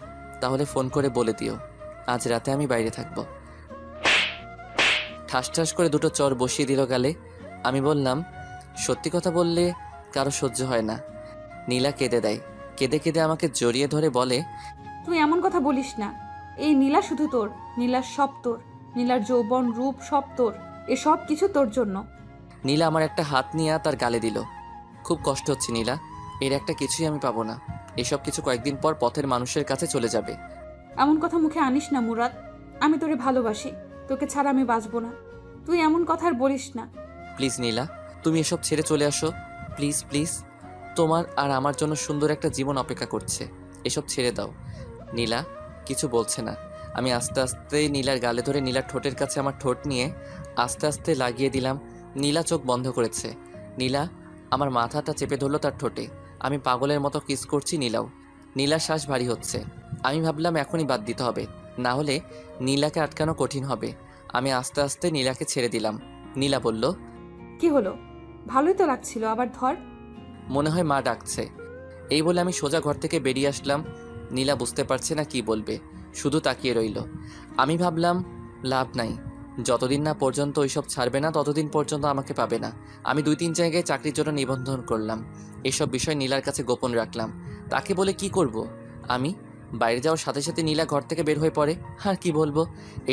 তাহলে ফোন করে বলে দিও, আজ রাতে আমি বাইরে থাকব। ঠাস ঠাস করে দুটো চর বসিয়ে দিল গালে। আমি বললাম, সত্যি কথা বললে কারো সহ্য হয় না। নীলা কেঁদে দেয়। কেঁদে কেঁদে আমাকে জড়িয়ে ধরে বলে, তুই এমন কথা বলিস না। এই নীলা শুধু তোর, নীলার সব তোর, নীলার যৌবন রূপ সব তোর, এসব কিছু তোর জন্য। নীলা আমার একটা হাত নিয়ে তার গালে দিল। খুব কষ্ট হচ্ছে নীলা, এর একটা কিছুই আমি পাবো না। এসব কিছু কয়েকদিন পর পথের মানুষের কাছে চলে যাবে। এমন কথা মুখে আনিস না মুরাদ, আমি তোরে ভালোবাসি, তোকে ছাড়া আমি বাঁচবো না। তুই এমন কথা আর বলিস না। প্লিজ নীলা, তুমি এসব ছেড়ে চলে আসো, প্লিজ প্লিজ। তোমার আর আমার জন্য সুন্দর একটা জীবন অপেক্ষা করছে, এসব ছেড়ে দাও। নীলা কিছু বলছে না। আমি আস্তে আস্তে নীলার গালে ধরে নীলার ঠোঁটের কাছে আমার ঠোঁট নিয়ে আস্তে আস্তে লাগিয়ে দিলাম। নীলা চোখ বন্ধ করেছে। নীলা আমার মাথাটা চেপে ধরলো তার ঠোঁটে। আমি পাগলের মতো কিস করছি নীলাও। নীলার শ্বাস ভারী হচ্ছে। আমি ভাবলাম এখনই বাদ দিতে হবে, না হলে নীলাকে আটকানো কঠিন হবে। আমি আস্তে আস্তে নীলাকে ছেড়ে দিলাম। নীলা বলল, কি হলো? ভালোই তো লাগছিল, আবার ধর। মনে হয় মা ডাকছে। এই বলে আমি সোজা ঘর থেকে বেরিয়ে আসলাম। নীলা বুঝতে পারছে না কি বলবে, শুধু তাকিয়ে রইল। আমি ভাবলাম লাভ নাই, যতদিন না পর্যন্ত ওইসব ছাড়বে না ততদিন পর্যন্ত আমাকে পাবে না। আমি 2-3 জায়গায় চাকরির জন্য নিবন্ধন করলাম। এসব বিষয় নীলার কাছে গোপন রাখলাম। তাকে বলে কি করব? আমি বাইরে যাওয়ার সাথে সাথে নীলা ঘর থেকে বের হয়ে পড়ে। আর কি বলবো,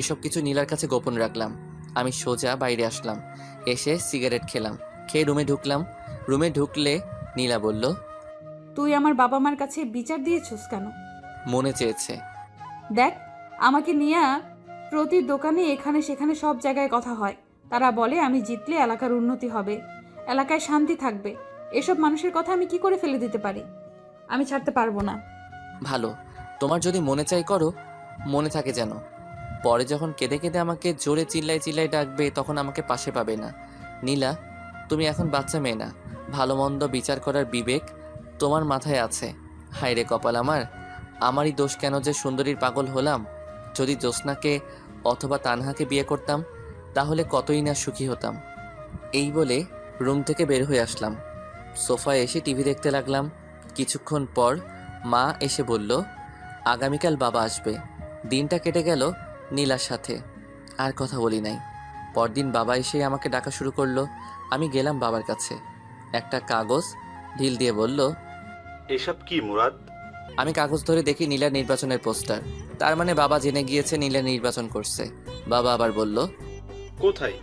এসব কিছু নীলার কাছে গোপন রাখলাম। আমি সোজা বাইরে আসলাম, এসে সিগারেট খেলাম, খেয়ে রুমে ঢুকলাম। রুমে ঢুকলে নীলা বলল, তুই আমার বাবা মার কাছে বিচার দিয়েছিস কেন? মনে চেয়েছে। দেখ, আমাকে নিয়ে প্রতি দোকানে এখানে সেখানে সব জায়গায় কথা হয়। তারা বলে আমি জিতলে এলাকার উন্নতি হবে, এলাকায় শান্তি থাকবে। এসব মানুষের কথা আমি কি করে ফেলে দিতে পারি? আমি ছাড়তে পারবো না। ভালো, তোমার যদি মনে চাই করো, মনে থাকে যেন। পরে যখন কেঁদে কেঁদে আমাকে জোরে চিল্লাই চিল্লাই ডাকবে তখন আমাকে পাশে পাবে না। নীলা, তুমি এখন বাচ্চা মেয়ে না, ভালো মন্দ বিচার করার বিবেক তোমার মাথায় আছে। হায় রে কপাল আমার, আমারই দোষ কেন যে সুন্দরীর পাগল হলাম। যদি জ্যোৎস্নাকে অথবা তানহাকে বিয়ে করতাম তাহলে কতই না সুখী হতাম। এই বলে রুম থেকে বের হয়ে আসলাম। সোফায় এসে টিভি দেখতে লাগলাম। কিছুক্ষণ পর মা এসে বলল, আগামীকাল বাবা আসবে। দিনটা কেটে গেল নীলার সাথে, আর কথা বলি নাই। পরদিন বাবা এসে আমাকে ডাকা শুরু করলো। আমি গেলাম বাবার কাছে, একটা কাগজ ঢিল দিয়ে বলল, এসব কি মুরাদ? আমি কাগজ ধরে দেখি নীলার নির্বাচনের পোস্টার। তার মানে বাবা জেনে গিয়েছে নীলা নির্বাচন করছে। বাবা আবার বলল, কোথায়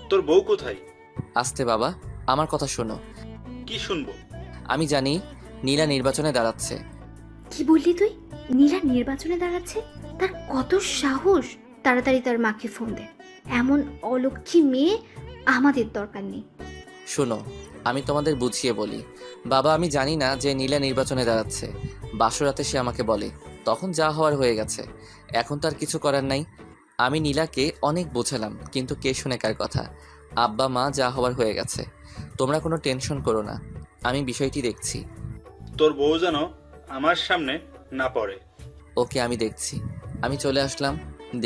তোর বউ? কোথায়? আস্তে বাবা, আমার কথা শোনো। কি শুনবো? আমি জানি নীলা নির্বাচনে দাঁড়াচ্ছে। কি বললি তুই? নীলা নির্বাচনে দাঁড়াচ্ছে? তার কত সাহস! তাড়াতাড়ি তার মাকে ফোন দে। এমন অলক্ষী মেয়ে আমাদের দরকার নেই। শোনো, আমি তোমাদের বুঝিয়ে বলি। বাবা, আমি জানি না যে নীলা নির্বাচনে দাঁড়াচ্ছে। বাসরাতে সে আমাকে বলে, তখন যা হওয়ার হয়ে গেছে, এখন তার কিছু করার নাই। আমি নীলাকে অনেক বোঝালাম, কিন্তু কে শুনে কার কথা। আব্বা মা যা হওয়ার হয়ে গেছে, তোমরা কোনো টেনশন করো না, আমি বিষয়টি দেখছি। তোর বউ যেন আমার সামনে না পড়ে। ওকে, আমি দেখছি। আমি চলে আসলাম,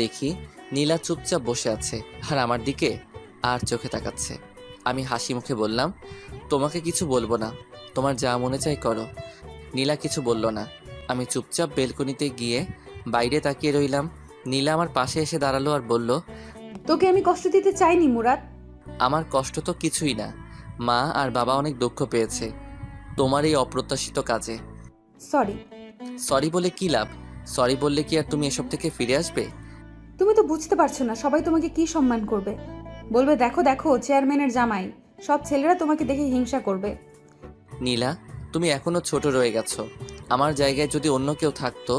দেখি নীলা চুপচাপ বসে আছে আর আমার দিকে আর চোখে তাকাচ্ছে। আমি হাসি মুখে বললাম, তোমাকে কিছু বলবো না, তোমার যা মনে চাই করো। নীলা কিছু বলল না। আমি চুপচাপ বেলকনিতে গিয়ে বাইরে তাকিয়ে রইলাম। নীলা আমার পাশে এসে দাঁড়ালো আর বলল, তোকে আমি কষ্ট দিতে চাইনি মুরাদ। আমার কষ্ট তো কিছুই না, মা আর বাবা অনেক দুঃখ পেয়েছে তোমার এই অপ্রত্যাশিত কাজে। সরি। সরি বলে কি লাভ? সরি বললে কি আর তুমি এসব থেকে ফিরে আসবে? তুমি তো বুঝতে পারছো না সবাই তোমাকে কি সম্মান করবে। বলবে দেখো দেখো চেয়ারম্যানের জামাই। সব ছেলেরা তোমাকে দেখে হিংসা করবে। নীলা, তুমি এখনো ছোট রয়ে গেছো। আমার জায়গায় যদি অন্য কেউ থাকতো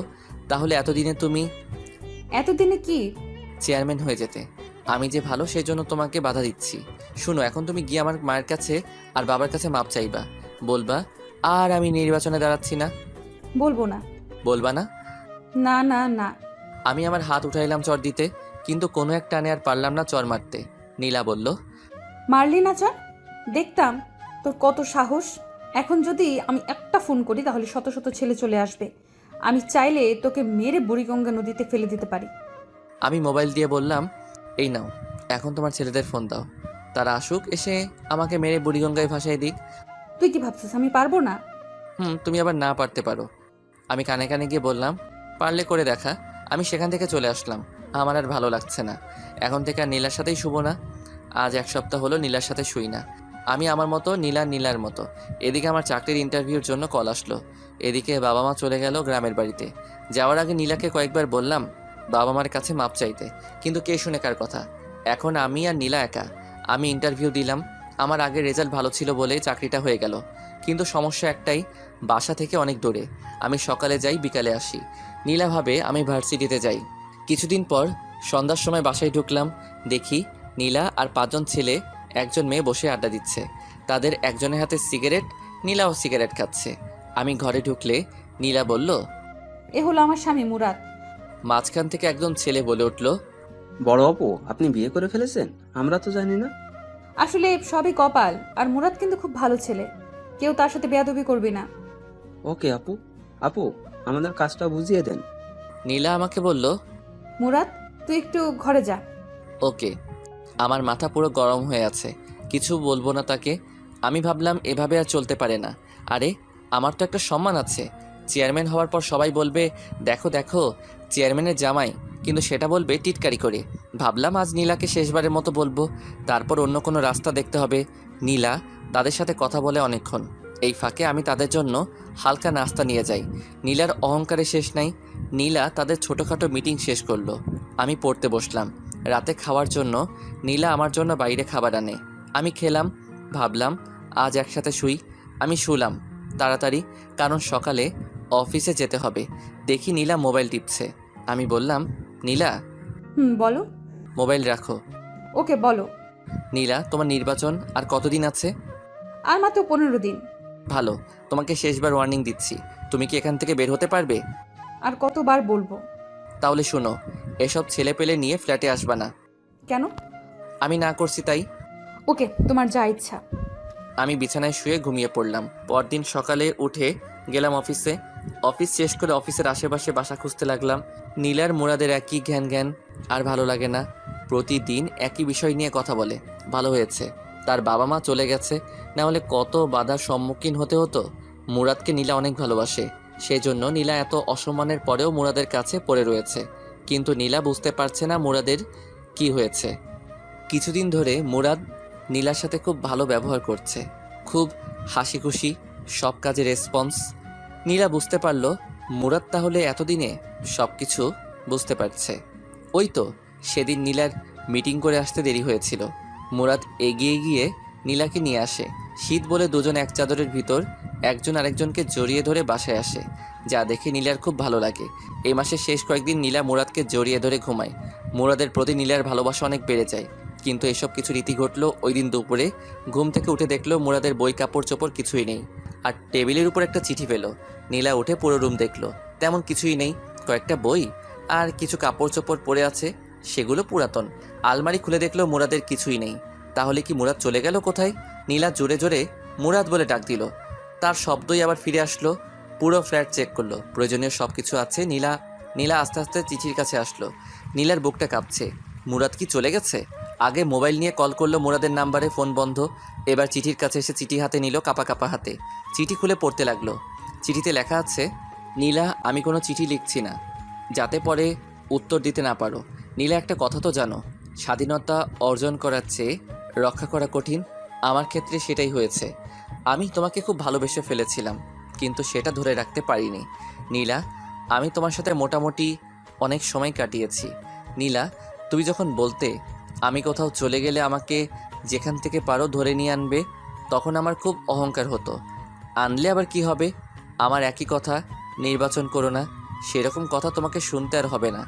তাহলে এতদিনে কি? চেয়ারম্যান হয়ে যেতে। আমি যে ভালো সেই জন্য তোমাকে বাধা দিচ্ছি। শুনো, এখন তুমি গিয়ে আমার মায়ের কাছে আর বাবার কাছে মাপ চাইবা। বলবা আর আমি নির্বাচনে দাঁড়াচ্ছি না। বলবো না। বলবা না? না না না। আমি আমার হাত উঠাইলাম চর দিতে, কিন্তু কোনো এক টানে আর পারলাম না চর মারতে। নীলা বলল, মারলি না চল, দেখতাম তোর কত সাহস। এখন যদি আমি একটা ফোন করি তাহলে শত শত ছেলে চলে আসবে। আমি চাইলে তোকে মেরে বুড়িগঙ্গা নদীতে ফেলে দিতে পারি। আমি মোবাইল দিয়ে বললাম, এই নাও, এখন তোমার ছেলেদের ফোন দাও, তারা আসুক, এসে আমাকে মেরে বুড়িগঙ্গায় ভাসায় দিক। তুই কি ভাবছিস আমি পারবো না? তুমি আবার না পারতে পারো। আমি কানে কানে গিয়ে বললাম, পারলে করে দেখা। আমি সেখান থেকে চলে আসলাম। আমার আর ভালো লাগছে না। এখন থেকে আর নীলার সাথেই শুবো না। আজ 1 সপ্তাহ হলো নীলার সাথে শুই না। আমি আমার মতো, নীলার মতো। এদিকে আমার চাকরির ইন্টারভিউর জন্য কল আসলো। এদিকে বাবা মা চলে গেল গ্রামের বাড়িতে। যাওয়ার আগে নীলাকে কয়েকবার বললাম বাবা মার কাছে মাপ চাইতে, কিন্তু কে শুনে কার কথা। এখন আমি আর নীলা একা। আমি ইন্টারভিউ দিলাম। আমার আগের রেজাল্ট ভালো ছিল বলে চাকরিটা হয়ে গেল, কিন্তু সমস্যা একটাই, বাসা থেকে অনেক দূরে। আমি সকালে যাই, বিকালে আসি। নীলা ভাবে আমি ভার্সিটিতে যাই। কিছুদিন পর সন্ধ্যার সময় বাসায় ঢুকলাম, দেখি নীলা আর 5 জন ছেলে, 1 জন মেয়ে বসে আড্ডা দিচ্ছে। তাদের একজনের হাতে সিগারেট, নীলাও সিগারেট খাচ্ছে। আমি ঘরে ঢুকলে নীলা বলল, এ হলো আমার স্বামী মুরাদ। মাঝখান থেকে একজন ছেলে বলে উঠল, বড় আপু, আপনি বিয়ে করে ফেলেছেন? আমরা তো জানি না। আসলে সবই কপাল। আর মুরাদ কিন্তু খুব ভালো ছেলে, কেউ তার সাথে বেয়াদবি করবে না। ওকে আপু। আপু, আমাদের কাজটা বুঝিয়ে দেন। নীলা আমাকে বলল, মুরাদ, তুই একটু ঘরে যা। ওকে। আমার মাথা পুরো গরম হয়ে আছে, কিছু বলবো না তাকে। আমি ভাবলাম এভাবে আর চলতে পারে না। আরে আমার তো একটা সম্মান আছে। চেয়ারম্যান হওয়ার পর সবাই বলবে, দেখো দেখো চেয়ারম্যানের জামাই, কিন্তু সেটা বলবে টিটকারি করে। ভাবলাম আজ নীলাকে শেষবারের মতো বলবো, তারপর অন্য কোনো রাস্তা দেখতে হবে। নীলা তাদের সাথে কথা বলে অনেকক্ষণ। এই ফাঁকে আমি তাদের জন্য হালকা নাস্তা নিয়ে যাই। নীলার অহংকারে শেষ নাই। নীলা তাদের ছোটোখাটো মিটিং শেষ করলো। আমি পড়তে বসলাম। রাতে খাওয়ার জন্য নীলা আমার জন্য বাইরে খাবার আনে। আমি খেলাম। ভাবলাম আজ একসাথে শুই। আমি শুলাম তাড়াতাড়ি, কারণ সকালে অফিসে যেতে হবে। দেখি নীলা মোবাইল টিপছে। আমি বললাম, নীলা বলো। মোবাইল রাখো। ওকে, বলো। নীলা, তোমার নির্বাচন আর কতদিন আছে? আর মাত্র 15 দিন। ভালো, তোমাকে শেষবার ওয়ার্নিং দিচ্ছি। তুমি কি এখান থেকে বের হতে পারবে? আর কতবার বলবো? তাহলে শোনো, এসব ছেলে পেলে নিয়ে ফ্ল্যাটে আসবা না। কেন? আমি না করছি তাই। ওকে, তোমার যা ইচ্ছা। আমি বিছানায় শুয়ে ঘুমিয়ে পড়লাম। পরদিন সকালে উঠে গেলাম অফিসে। অফিস শেষ করে অফিসের আশেপাশে বাসা খুঁজতে লাগলাম। নীলার মুরাদের একই জ্ঞান জ্ঞান, আর ভালো লাগে না। প্রতিদিন একই বিষয় নিয়ে কথা বলে। ভালো হয়েছে তার বাবা মা চলে গেছে, না হলে কত বাধার সম্মুখীন হতে হতো। মুরাদকে নীলা অনেক ভালোবাসে, সেজন্য নীলা এত অসম্মানের পরেও মুরাদের কাছে পড়ে রয়েছে। কিন্তু নীলা বুঝতে পারছে না মুরাদের কি হয়েছে। কিছুদিন ধরে মুরাদ নীলার সাথে খুব ভালো ব্যবহার করছে, খুব হাসি খুশি, সব কাজে রেসপন্স। নীলা বুঝতে পারল মুরাদ তাহলে এতদিনে সব কিছু বুঝতে পারছে। ওই তো সেদিন নীলার মিটিং করে আসতে দেরি হয়েছিল। মুরাদ এগিয়ে গিয়ে নীলাকে নিয়ে আসে। শীত বলে দুজন এক চাদরের ভিতর একজন আরেকজনকে জড়িয়ে ধরে বাসায় আসে, যা দেখে নীলার খুব ভালো লাগে। এই মাসের শেষ কয়েকদিন নীলা মুরাদকে জড়িয়ে ধরে ঘুমায়। মুরাদের প্রতি নীলার ভালোবাসা অনেক বেড়ে যায়। কিন্তু এসব কিছু রীতি ঘটলো ওই দিন দুপুরে। ঘুম থেকে উঠে দেখলো মুরাদের বই কাপড় চোপড় কিছুই নেই, আর টেবিলের উপর একটা চিঠি পেল। নীলা উঠে পুরো রুম দেখলো, তেমন কিছুই নেই। কয়েকটা বই আর কিছু কাপড় চোপড় পরে আছে, সেগুলো পুরাতন। আলমারি খুলে দেখলো মুরাদের কিছুই নেই। তাহলে কি মুরাদ চলে গেল কোথায়? নীলা জোরে জোরে মুরাদ বলে ডাক দিল। তার শব্দই আবার ফিরে আসলো। পুরো ফ্ল্যাট চেক করলো, প্রয়োজনীয় সব কিছু আছে। নীলা আস্তে আস্তে চিঠির কাছে আসলো। নীলার বুকটা কাঁপছে। মুরাদ কি চলে গেছে? আগে মোবাইল নিয়ে কল করলো মুরাদের নাম্বারে, ফোন বন্ধ। এবার চিঠির কাছে এসে চিঠি হাতে নিল, কাপা কাপা হাতে। চিঠি খুলে পড়তে লাগলো। চিঠিতে লেখা আছে, নীলা, আমি কোনো চিঠি লিখছি না যাতে পরে উত্তর দিতে না পারো। নীলা, একটা কথা তো জানো, স্বাধীনতা অর্জন করার চেয়ে রক্ষা করা কঠিন। আমার ক্ষেত্রে সেটাই হয়েছে। আমি তোমাকে খুব ভালোবেসে ফেলেছিলাম, কিন্তু সেটা ধরে রাখতে পারিনি। নীলা, আমি তোমার সাথে মোটামুটি অনেক সময় কাটিয়েছি। নীলা, তুমি যখন বলতে আমি কোথাও চলে গেলে আমাকে যেখান থেকে পারো ধরে নিয়ে আনবে, তখন আমার খুব অহংকার হতো। আনলে আবার কি হবে? আমার একই কথা, নির্বাচন করো না। সেরকম কথা তোমাকে শুনতে আর হবে না।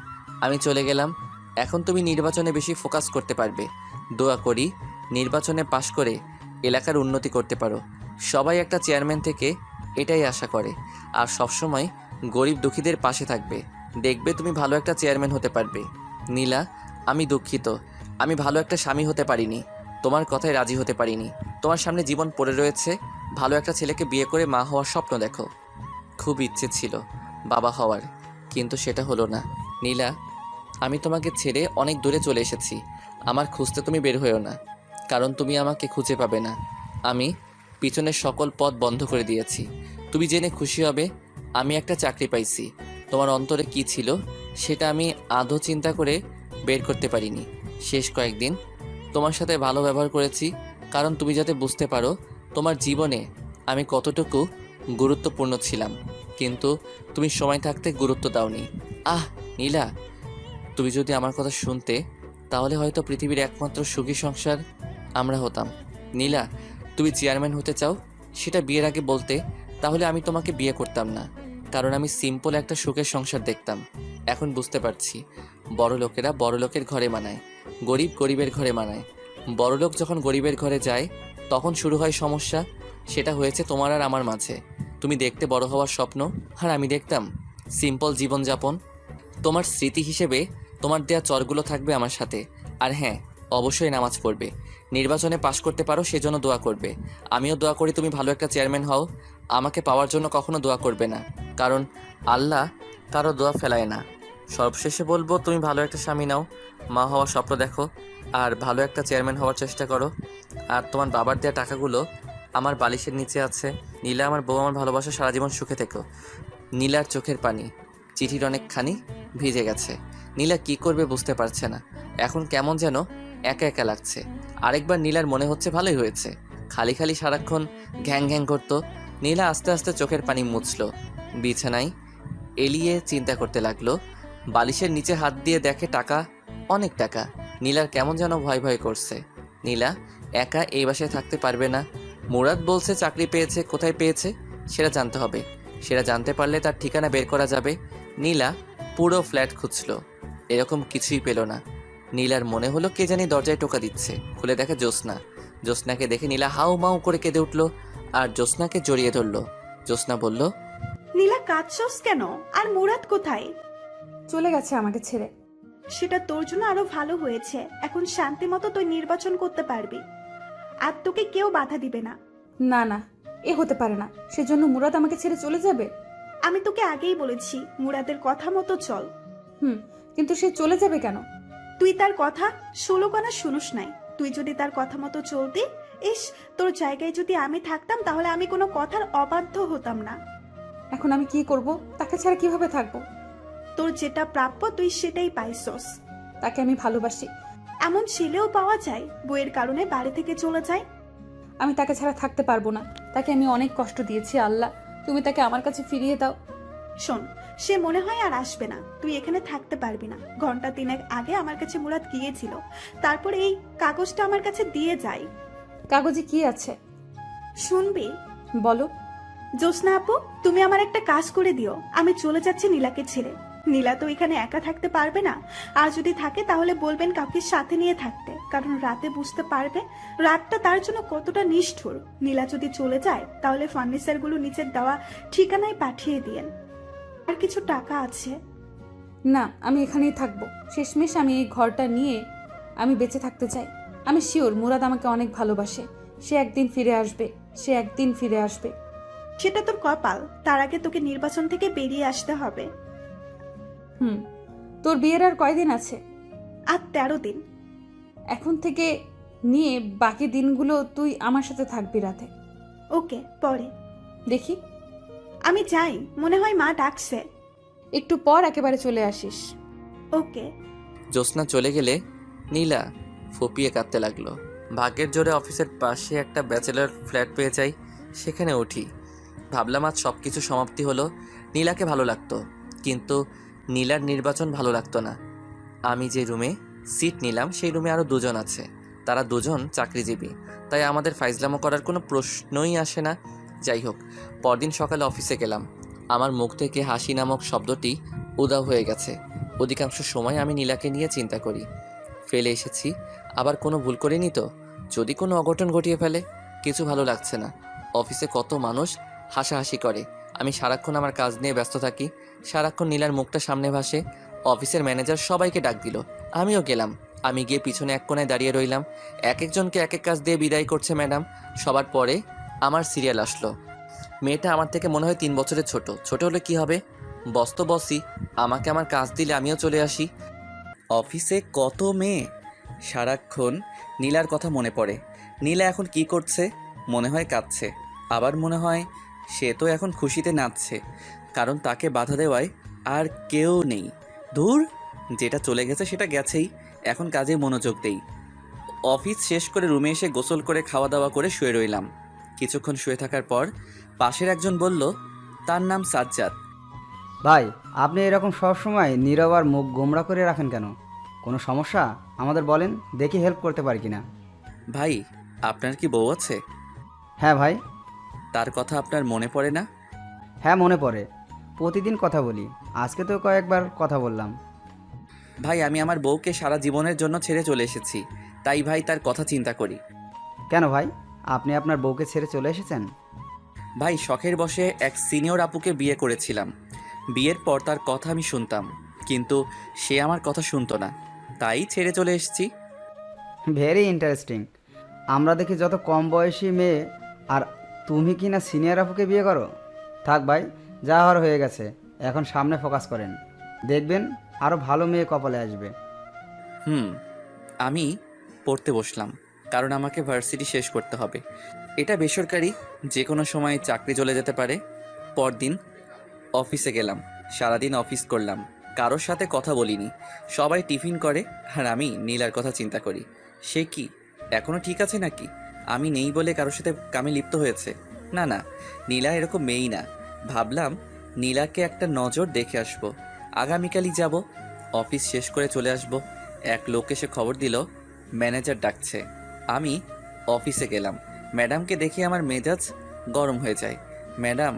আমি চলে গেলাম। এখন তুমি নির্বাচনে বেশি ফোকাস করতে পারবে। দোয়া করি নির্বাচনে পাশ করে এলাকার উন্নতি করতে পারো। সবাই একটা চেয়ারম্যান থেকে এটাই আশা করে, আর সবসময় গরিব দুঃখীদের পাশে থাকবে। দেখবে তুমি ভালো একটা চেয়ারম্যান হতে পারবে। নীলা, আমি দুঃখিত, আমি ভালো একটা স্বামী হতে পারিনি, তোমার কথায় রাজি হতে পারিনি। তোমার সামনে জীবন পড়ে রয়েছে, ভালো একটা ছেলেকে বিয়ে করে মা হওয়ার স্বপ্ন দেখো। খুব ইচ্ছে ছিল বাবা হওয়ার, কিন্তু সেটা হলো না। নীলা, আমি তোমাকে ছেড়ে অনেক দূরে চলে এসেছি। আমার খুঁজতে তুমি বের হয়েও না, কারণ তুমি আমাকে খুঁজে পাবে না। আমি পিছনের সকল পথ বন্ধ করে দিয়েছি। তুমি জেনে খুশি হবে, আমি একটা চাকরি পাইছি। তোমার অন্তরে কি ছিল সেটা আমি আদৌ চিন্তা করে বের করতে পারিনি। শেষ কয়েকদিন তোমার সাথে ভালো ব্যবহার করেছি, কারণ তুমি যাতে বুঝতে পারো তোমার জীবনে আমি কতটুকু গুরুত্বপূর্ণ ছিলাম। কিন্তু তুমি সময় থাকতে গুরুত্ব দাওনি। আহ নীলা, তুমি যদি আমার কথা শুনতে, তাহলে হয়তো পৃথিবীর একমাত্র সুখী সংসার আমরা হতাম। নীলা, তুমি চেয়ারম্যান হতে চাও, সেটা বিয়ের আগে বলতে, তাহলে আমি তোমাকে বিয়ে করতাম না, কারণ আমি সিম্পল একটা সুখের সংসার দেখতাম। এখন বুঝতে পারছি, বড় লোকেরা বড় লোকের ঘরে মানায়, গরিব গরিবের ঘরে মানায়। বড়লোক যখন গরিবের ঘরে যায় তখন শুরু হয় সমস্যা। সেটা হয়েছে তোমার আর আমার মাঝে। তুমি দেখতে বড় হওয়ার স্বপ্ন, আর আমি দেখতাম সিম্পল জীবনযাপন। তোমার স্মৃতি হিসেবে তোমার দেয়া চরগুলো থাকবে আমার সাথে। আর হ্যাঁ, অবশ্যই নামাজ পড়বে, নির্বাচনে পাশ করতে পারো সেজন্য দোয়া করবে। আমিও দোয়া করি তুমি ভালো একটা চেয়ারম্যান হও। আমাকে পাওয়ার জন্য কখনো দোয়া করবে না, কারণ আল্লাহ কারো দোয়া ফেলায় না। সবশেষে বলবো, তুমি ভালো একটা স্বামী নাও, মা হওয়ার স্বপ্ন দেখো, আর ভালো একটা চেয়ারম্যান হওয়ার চেষ্টা করো। আর তোমার বাবার দেওয়া টাকাগুলো আমার বালিশের নিচে আছে। নীলা আমার বউ, আমার ভালোবাসা, সারা জীবন সুখে থেকো। নীলার চোখের পানি চিঠির অনেকখানি ভিজে গেছে। নীলা কি করবে বুঝতে পারছে না। এখন কেমন যেন একা একা লাগছে। আরেকবার নীলার মনে হচ্ছে ভালোই হয়েছে, খালি খালি সারাক্ষণ ঘ্যাং ঘ্যাং করতো। নীলা আস্তে আস্তে চোখের পানি মুছলো, বিছানায় এলিয়ে চিন্তা করতে লাগলো। বালিশের নিচে হাত দিয়ে দেখে টাকা, অনেক টাকা। নীলার কেমন যেন ভয় ভয় করছে। নীলা একা এই বাসায় থাকতে পারবে না। মুরাদ বলছে চাকরি পেয়েছে, কোথায় পেয়েছে সেটা জানতে হবে। সেটা জানতে পারলে তার ঠিকানা বের করা যাবে। নীলা পুরো ফ্ল্যাট খুঁজলো, এরকম কিছুই পেল না। নীলার মনে হলো কে জানি দরজায় টোকা দিচ্ছে। খুলে দেখে জ্যোৎস্না। জ্যোৎস্নাকে দেখে নীলা হাউ মাউ করে কেঁদে উঠলো আর জ্যোৎস্নাকে জড়িয়ে ধরলো। জ্যোৎস্না বলল, নীলা কাঁদছস কেন? আর মুরাদ কোথায়? চলে গেছে আমাকে ছেড়ে। সেটা তোর জন্য আরো ভালো হয়েছে। এখন শান্তি মতো তুই নির্বাচন করতে পারবি, আর তোকে কেউ বাধা দিবে না। না না, এ হতে পারে না। সেজন্য মুরাদ আমাকে ছেড়ে চলে যাবে? আমি তোকে আগেই বলেছি মুরাদের কথা মতো চল। কিন্তু সে চলে যাবে কেন? তুই তার কথা 16 কানা শুনুস নাই। তুই যদি তার কথা মতো চলতি, তোর জায়গায় যদি আমি থাকতাম তাহলে আমি কোনো কথার অবাধ্য হতাম না। এখন আমি কি করব? তাকে ছাড়া কিভাবে থাকবো? তোর যেটা প্রাপ্য তুই সেটাই পাইছস। তাকে আমি ভালোবাসি। এমন ছেলেও পাওয়া যায় বইয়ের কারণে বাড়ি থেকে চলে যায়। আমি তাকে ছাড়া থাকতে পারবো না। তাকে আমি অনেক কষ্ট দিয়েছি। আল্লাহ, তুমি তাকে আমার কাছে ফিরিয়ে দাও। শোন, সে মনে হয় আর আসবে না। তুই এখানে থাকতে পারবি না। ঘন্টা 3 আগে আমার কাছে মুরাদ গিয়েছিল, তারপর এই কাগজটা আমার কাছে দিয়ে যায়। কাগজে কি আছে শুনবি? বলো। জ্যোৎস্না আপু, তুমি আমার একটা কাজ করে দিও। আমি চলে যাচ্ছি নীলাকে ছেড়ে। নীলা তো এখানে একা থাকতে পারবে না, আর যদি থাকে তাহলে বলবেন কাউকে সাথে নিয়ে থাকতে, কারণ রাতে বুঝতে পারবে রাতটা তার জন্য কতটা নিষ্ঠুর। নীলা যদি চলে যায় তাহলে ফার্নিচারগুলো নিচের দেওয়া ঠিকানায় পাঠিয়ে দিয়েন। আর কিছু টাকা আছে। না, আমি এখানেই থাকবো। শেষমেশ আমি এই ঘরটা নিয়ে আমি বেঁচে থাকতে চাই। আমি শিওর মুরাদ আমাকে অনেক ভালোবাসে। সে একদিন ফিরে আসবে। সে একদিন ফিরে আসবে। সেটা তোর কপাল। তার আগে তোকে নির্বাচন থেকে বেরিয়ে আসতে হবে। তোর বিয়ের আর কয়দিন আছে? আর 13 দিন। এখন থেকে নিয়ে বাকি দিনগুলো তুই আমার সাথে থাকবি রাতে। ওকে, পরে দেখি। আমি যাই, মনে হয় মা ডাকছে। একটু পর একেবারে চলে আসিস। ওকে। জ্যোৎস্না চলে গেলে নীলা ফুপিয়ে কাঁদতে লাগলো। ভাগ্যের জোরে অফিসের পাশে একটা ব্যাচেলর ফ্ল্যাট পেয়ে যাই, সেখানে উঠি। ভাবলাম আজ সব কিছু সমাপ্তি হলো। নীলাকে ভালো লাগতো, কিন্তু নীলার নির্বাচন ভালো লাগতো না। আমি যে রুমে সিট নিলাম সেই রুমে আরও দুজন আছে। তারা দুজন চাকরিজীবী, তাই আমাদের ফাইজলামো করার কোনো প্রশ্নই আসে না। যাই হোক, পরদিন সকালে অফিসে গেলাম। আমার মুখ থেকে হাসি নামক শব্দটি উধাও হয়ে গেছে। অধিকাংশ সময় আমি নীলাকে নিয়ে চিন্তা করি। ফেলে এসেছি, আবার কোনো ভুল করিনি তো? যদি কোনো অঘটন ঘটিয়ে ফেলে? কিছু ভালো লাগছে না। অফিসে কত মানুষ হাসাহাসি করে, আমি সারাক্ষণ আমার কাজ নিয়ে ব্যস্ত থাকি। সারাক্ষণ নীলার মুখটা সামনে ভাসে। অফিসের ম্যানেজার সবাইকে ডাক দিল, আমিও গেলাম। আমি গিয়ে পিছনে এক কোণায় দাঁড়িয়ে রইলাম। এক একজনকে এক এক কাজ দিয়ে বিদায় করছে ম্যাডাম। সবার পরে আমার সিরিয়াল আসলো। মেয়েটা আমার থেকে মনে হয় 3 বছরের ছোট। ছোট হলে কি হবে, বস তো বসই। আমাকে আমার কাজ দিলে আমিও চলে আসি। অফিসে কত মেয়ে, সারাক্ষণ নীলার কথা মনে পড়ে। নীলা এখন কি করছে? মনে হয় কাঁদছে, আবার মনে হয় সে তো এখন খুশিতে নাচছে, কারণ তাকে বাধা দেওয়ায় আর কেউ নেই। দূর, যেটা চলে গেছে সেটা গেছেই, এখন কাজে মনোযোগ দেই। অফিস শেষ করে রুমে এসে গোসল করে খাওয়া দাওয়া করে শুয়ে রইলাম। কিছুক্ষণ শুয়ে থাকার পর পাশের একজন বলল, তার নাম সাজ্জাদ। ভাই, আপনি এরকম সবসময় নীরব আর মুখ গোমড়া করে রাখেন কেন? কোনো সমস্যা? আমাদের বলেন, দেখি হেল্প করতে পারি কিনা। ভাই, আপনার কি বউ আছে? হ্যাঁ ভাই। তার কথা আপনার মনে পড়ে না? হ্যাঁ মনে পড়ে, প্রতিদিন কথা বলি। আজকে তো কয়েকবার কথা বললাম। ভাই, আমি আমার বউকে সারা জীবনের জন্য ছেড়ে চলে এসেছি, তাই ভাই তার কথা চিন্তা করি। কেন ভাই, আপনি আপনার বউকে ছেড়ে চলে এসেছেন? ভাই, শখের বশে এক সিনিয়র আপুকে বিয়ে করেছিলাম। বিয়ের পর তার কথা আমি শুনতাম, কিন্তু সে আমার কথা শুনতো না, তাই ছেড়ে চলে এসেছি। Very interesting. আমরা দেখি যত কম বয়সী মেয়ে আর তুমি কি না সিনিয়র আপুকে বিয়ে করো? থাক ভাই, যা হওয়ার হয়ে গেছে, এখন সামনে ফোকাস করেন। দেখবেন আরও ভালো মেয়ে কপালে আসবে। আমি পড়তে বসলাম, কারণ আমাকে ভার্সিটি শেষ করতে হবে। এটা বেসরকারি, যে কোনো সময় চাকরি চলে যেতে পারে। পরদিন অফিসে গেলাম, সারাদিন অফিস করলাম, কারোর সাথে কথা বলিনি। সবাই টিফিন করে আর আমি নীলার কথা চিন্তা করি। সে কি এখনও ঠিক আছে নাকি? আমি নেই বলে কারোর সাথে কামে লিপ্ত হয়েছে? না না, নীলা এরকম মেয়েই না। ভাবলাম নীলাকে একটা নজর দেখে আসবো। আগামীকালই যাব, অফিস শেষ করে চলে আসব। এক লোক এসে খবর দিল ম্যানেজার ডাকছে। আমি অফিসে গেলাম। ম্যাডামকে দেখে আমার মেজাজ গরম হয়ে যায়। ম্যাডাম,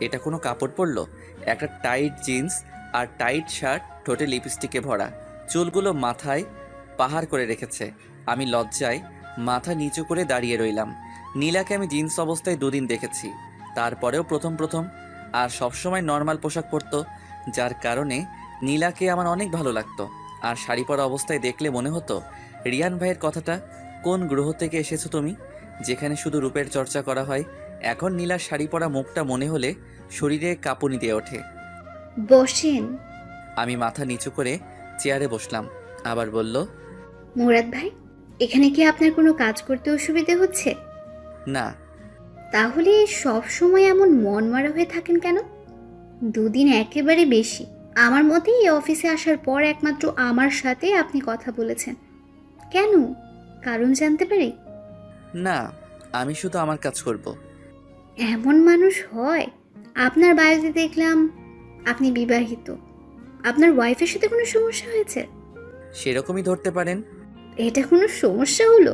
এটা কোনো কাপড় পরলো? একটা টাইট জিন্স আর টাইট শার্ট, ঠোঁটে লিপস্টিকে ভরা, চুলগুলো মাথায় পাহাড় করে রেখেছে। আমি লজ্জায় মাথা নিচু করে দাঁড়িয়ে রইলাম। নীলাকে আমি জিন্স অবস্থায় 2 দিন দেখেছি, তারপরেও প্রথম আর সবসময় নর্মাল পোশাক পরতো, যার কারণে নীলাকে আমার অনেক ভালো লাগতো। আর শাড়ি পরা অবস্থায় দেখলে মনে হতো, রিয়ান ভাইয়ের কথাটা, কোন গ্রহ থেকে এসেছো তুমি, যেখানে শুধু রূপের চর্চা করা হয়। এখন নীলার শাড়ি পরা মুখটা মনে হলে শরীরে কাঁপুনি দিয়ে ওঠে। বসেন। আমি মাথা নিচু করে চেয়ারে বসলাম। আবার বলল, মুরাদ ভাই, এখানে কি আপনার কোনো কাজ করতে অসুবিধে হচ্ছে? না। তাহলে সব সময় এমন মনমরা হয়ে থাকেন কেন? 2 দিন একেবারে বেশি। আমার মতে এই অফিসে আসার পর একমাত্র আমার সাথে আপনি কথা বলেছেন। কেন? কারণ জানতে পারি? না, আমি শুধু আমার কাজ করব। এমন মানুষ হয়? আপনার বাড়িতে দেখলাম আপনি বিবাহিত। আপনার ওয়াইফের সাথে কোনো সমস্যা হয়েছে? সেরকমই ধরতে পারেন। এটা কোনো সমস্যা হলো?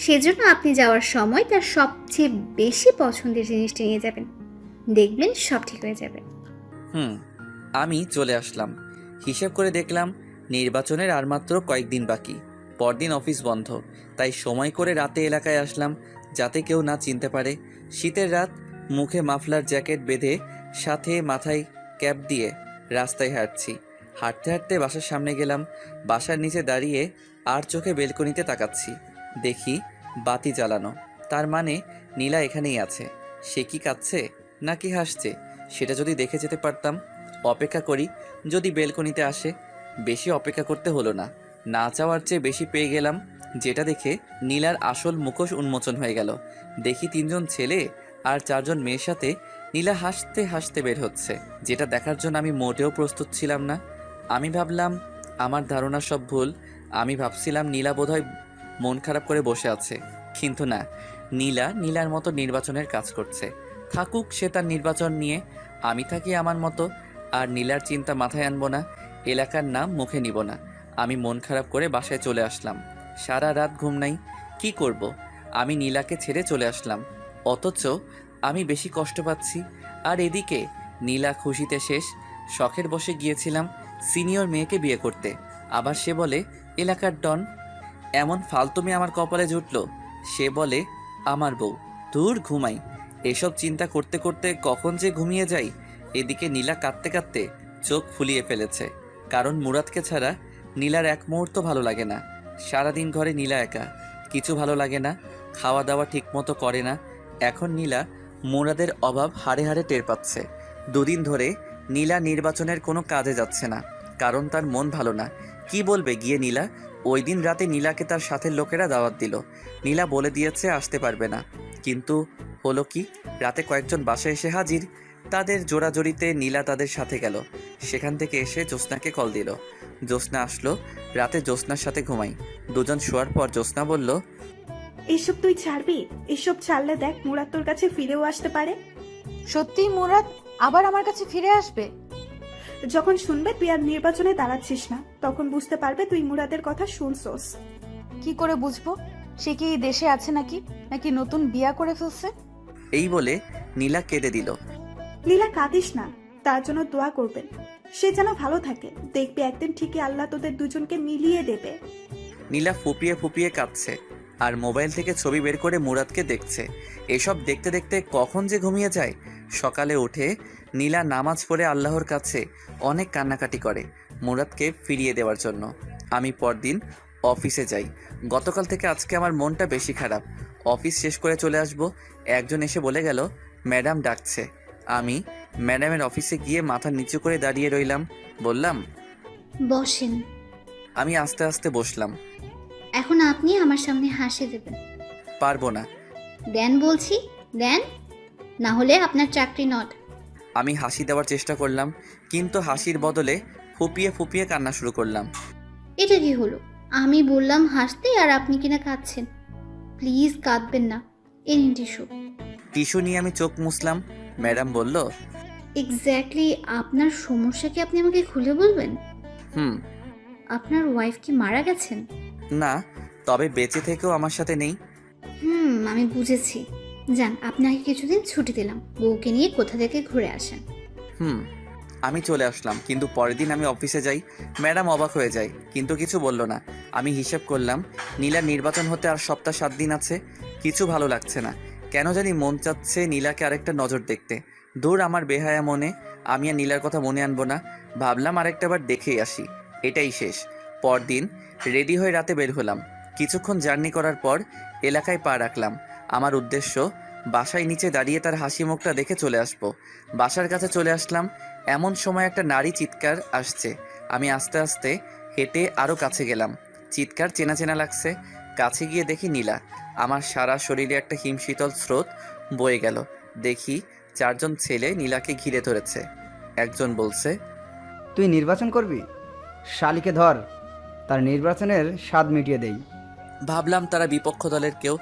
সেজন্য আপনি যাওয়ার সময় তার সবচেয়ে বেশি পছন্দের জিনিসটা নিয়ে যাবেন। দেখবেন সব ঠিক হয়ে যাবে। আমি চলে আসলাম। হিসাব করে দেখলাম নির্বাচনের আর মাত্র কয়েকদিন বাকি। পরদিন অফিস বন্ধ, তাই সময় করে রাতে এলাকায় আসলাম, যাতে কেউ না চিনতে পারে। শীতের রাত, মুখে মাফলার জ্যাকেট বেঁধে, সাথে মাথায় ক্যাপ দিয়ে রাস্তায় হাঁটছি। হাঁটতে হাঁটতে বাসার সামনে গেলাম। বাসার নিচে দাঁড়িয়ে আর চোখে বেলকনিতে তাকাচ্ছি। দেখি বাতি জ্বালানো, তার মানে নীলা এখানেই আছে। সে কি কাঁদছে নাকি হাসছে, সেটা যদি দেখে যেতে পারতাম। অপেক্ষা করি, যদি বেলকনিতে আসে। বেশি অপেক্ষা করতে হলো না, না চাওয়ার চেয়ে বেশি পেয়ে গেলাম, যেটা দেখে নীলার আসল মুখোশ উন্মোচন হয়ে গেল। দেখি 3 জন ছেলে আর 4 জন মেয়ের সাথে নীলা হাসতে হাসতে বের হচ্ছে, যেটা দেখার জন্য আমি মোটেও প্রস্তুত ছিলাম না। আমি ভাবলাম আমার ধারণা সব ভুল। আমি ভাবছিলাম নীলা বোধহয় মন খারাপ করে বসে আছে, কিন্তু না, নীলা নীলার মতো নির্বাচনের কাজ করছে। থাকুক সে তার নির্বাচন নিয়ে, আমি থাকি আমার মতো। আর নীলার চিন্তা মাথায় আনবো না, এলাকার নাম মুখে নিব না। আমি মন খারাপ করে বাসায় চলে আসলাম। সারা রাত ঘুম নাই। কি করব? আমি নীলাকে ছেড়ে চলে আসলাম, অথচ আমি বেশি কষ্ট পাচ্ছি। আর এদিকে নীলা খুশিতে শেষ। শখের বসে গিয়েছিলাম সিনিয়র মেয়েকে বিয়ে করতে, আবার সে বলে এলাকার ডন। এমন ফালতু মেয়ে আমার কপালে জুটল, সে বলে আমার বউ। দূর, ঘুমাই। এসব চিন্তা করতে করতে কখন যে ঘুমিয়ে যাই। এদিকে নীলা কাঁদতে কাঁদতে চোখ ফুলিয়ে ফেলেছে, কারণ মুরাদকে ছাড়া নীলার এক মুহূর্ত ভালো লাগে না। সারাদিন ঘরে নীলা একা, কিছু ভালো লাগে না, খাওয়া দাওয়া ঠিকমতো করে না। এখন নীলা মুরাদের অভাব হাড়ে হাড়ে টের পাচ্ছে। 2 দিন ধরে নীলা নির্বাচনের কোনো কাজে যাচ্ছে না, কারণ তার মন ভালো না। কি বলবে গিয়ে নীলা? ওই দিন রাতে নীলাকে তার সাথের লোকেরা দাওয়াত দিল। নীলা বলে দিয়েছে আসতে পারবে না, কিন্তু হলো কি, রাতে কয়েকজন বাসায় এসে হাজির। তাদের জোড়াজড়িতে নীলা তাদের সাথে গেল। সেখান থেকে এসে জ্যোৎস্নাকে কল দিল। জ্যোৎস্না আসলো। রাতে জ্যোৎস্নার সাথে ঘুমাই। 2 জন শোয়ার পর জ্যোৎস্না বলল, এসব তুই ছাড়বি? এসব ছাড়লে দেখ মুরাদ তোর কাছে ফিরেও আসতে পারে। সত্যি মুরাদ আবার আমার কাছে ফিরে আসবে? যখন শুনবে তুই আর নির্বাচনে দাঁড়াচ্ছিস না, তখন বুঝতে পারবে তুই মুরাদের কথা শুনছস। কি করে বুঝবো? সে কি এই দেশে আছে নাকি নাকি নতুন বিয়া করে ফেলছে? এই বলে নীলা কেঁদে দিল। নীলা, কাঁদিস না, তার জন্য দোয়া করবেন, সে যেন ভালো থাকে। দেখবি একদিন ঠিকই আল্লাহ তোদের দুজনকে মিলিয়ে দেবে। নীলা ফুপিয়ে ফুপিয়ে কাঁদছে আর মোবাইল থেকে ছবি বের করে মুরাদকে দেখছে। এসব দেখতে দেখতে কখন যে ঘুমিয়ে যায়। সকালে উঠে নীলা নামাজ পড়ে আল্লাহর কাছে অনেক কান্নাকাটি করে মুরাদকে ফিরিয়ে দেওয়ার জন্য। আমি পরদিন অফিসে যাই। গতকাল থেকে আজকে আমার মনটা বেশি খারাপ। অফিস শেষ করে চলে আসব। একজন এসে বলে গেল ম্যাডাম ডাকছে। আমি ম্যাডামের অফিসে গিয়ে মাথা নিচু করে দাঁড়িয়ে রইলাম। বললাম, বসেন। আমি আস্তে আস্তে বসলাম। এখন আপনি আমার সামনে হাসি দেবেন। পারবো না। দেন বলছি, দেন, না হলে আপনার চাকরি নট। আমি হাসি দেওয়ার চেষ্টা করলাম, কিন্তু হাসির বদলে ফুপিয়ে ফুপিয়ে কান্না শুরু করলাম। এটা কি হলো? আমি বললাম হাসতে আর আপনি কিনা কাঁদছেন। প্লিজ কাঁদবেন না, এই নিন টিস্যু। টিস্যু নিয়ে আমি চোখ মুছলাম। ম্যাডাম বলল, এক্স্যাক্টলি আপনার সমস্যা কি আপনি আমাকে খুলে বলবেন? হুম। আপনার ওয়াইফ কি মারা গেছেন? না, তবে বেঁচে থেকেও আমার সাথে নেই। আমি বুঝেছি। যান, আপনাকে কিছুদিন ছুটি দিলাম, বউকে নিয়ে কোথা থেকে ঘুরে আসেন। আমি চলে আসলাম, কিন্তু পরের দিন আমি অফিসে যাই। ম্যাডাম অবাক হয়ে যায়, কিন্তু কিছু বলল না। আমি হিসেব করলাম নীলার নির্বাচন হতে আর সপ্তাহ 7 দিন আছে। কিছু ভালো লাগছে না, কেন জানি মন চাচ্ছে নীলাকে আরেকটা নজর দেখতে। দূর আমার বেহায়া মনে, আমি আর নীলার কথা মনে আনবো না। ভাবলাম আরেকটা বার দেখেই আসি, এটাই শেষ। পরদিন রেডি হয়ে রাতে বের হলাম। কিছুক্ষণ জার্নি করার পর এলাকায় পা রাখলাম। আমার উদ্দেশ্য বাসায় নিচে দাঁড়িয়ে তার হাসি মুখটা দেখে চলে আসবো। বাসার কাছে চলে আসলাম, এমন সময় একটা নারী চিৎকার আসছে। আমি আস্তে আস্তে হেঁটে আরও কাছে গেলাম। চিৎকার চেনা চেনা লাগছে। কাছে গিয়ে দেখি নীলা। আমার সারা শরীরে একটা হিমশীতল স্রোত বয়ে গেল। দেখি 4 জন ছেলে নীলাকে ঘিরে ধরেছে। একজন বলছে, তুই নির্বাচন করবি? শালিকে ধর, তার নির্বাচনের স্বাদ মিটিয়ে দেই। ভাবলাম তারা বিপক্ষ দলের কেউ।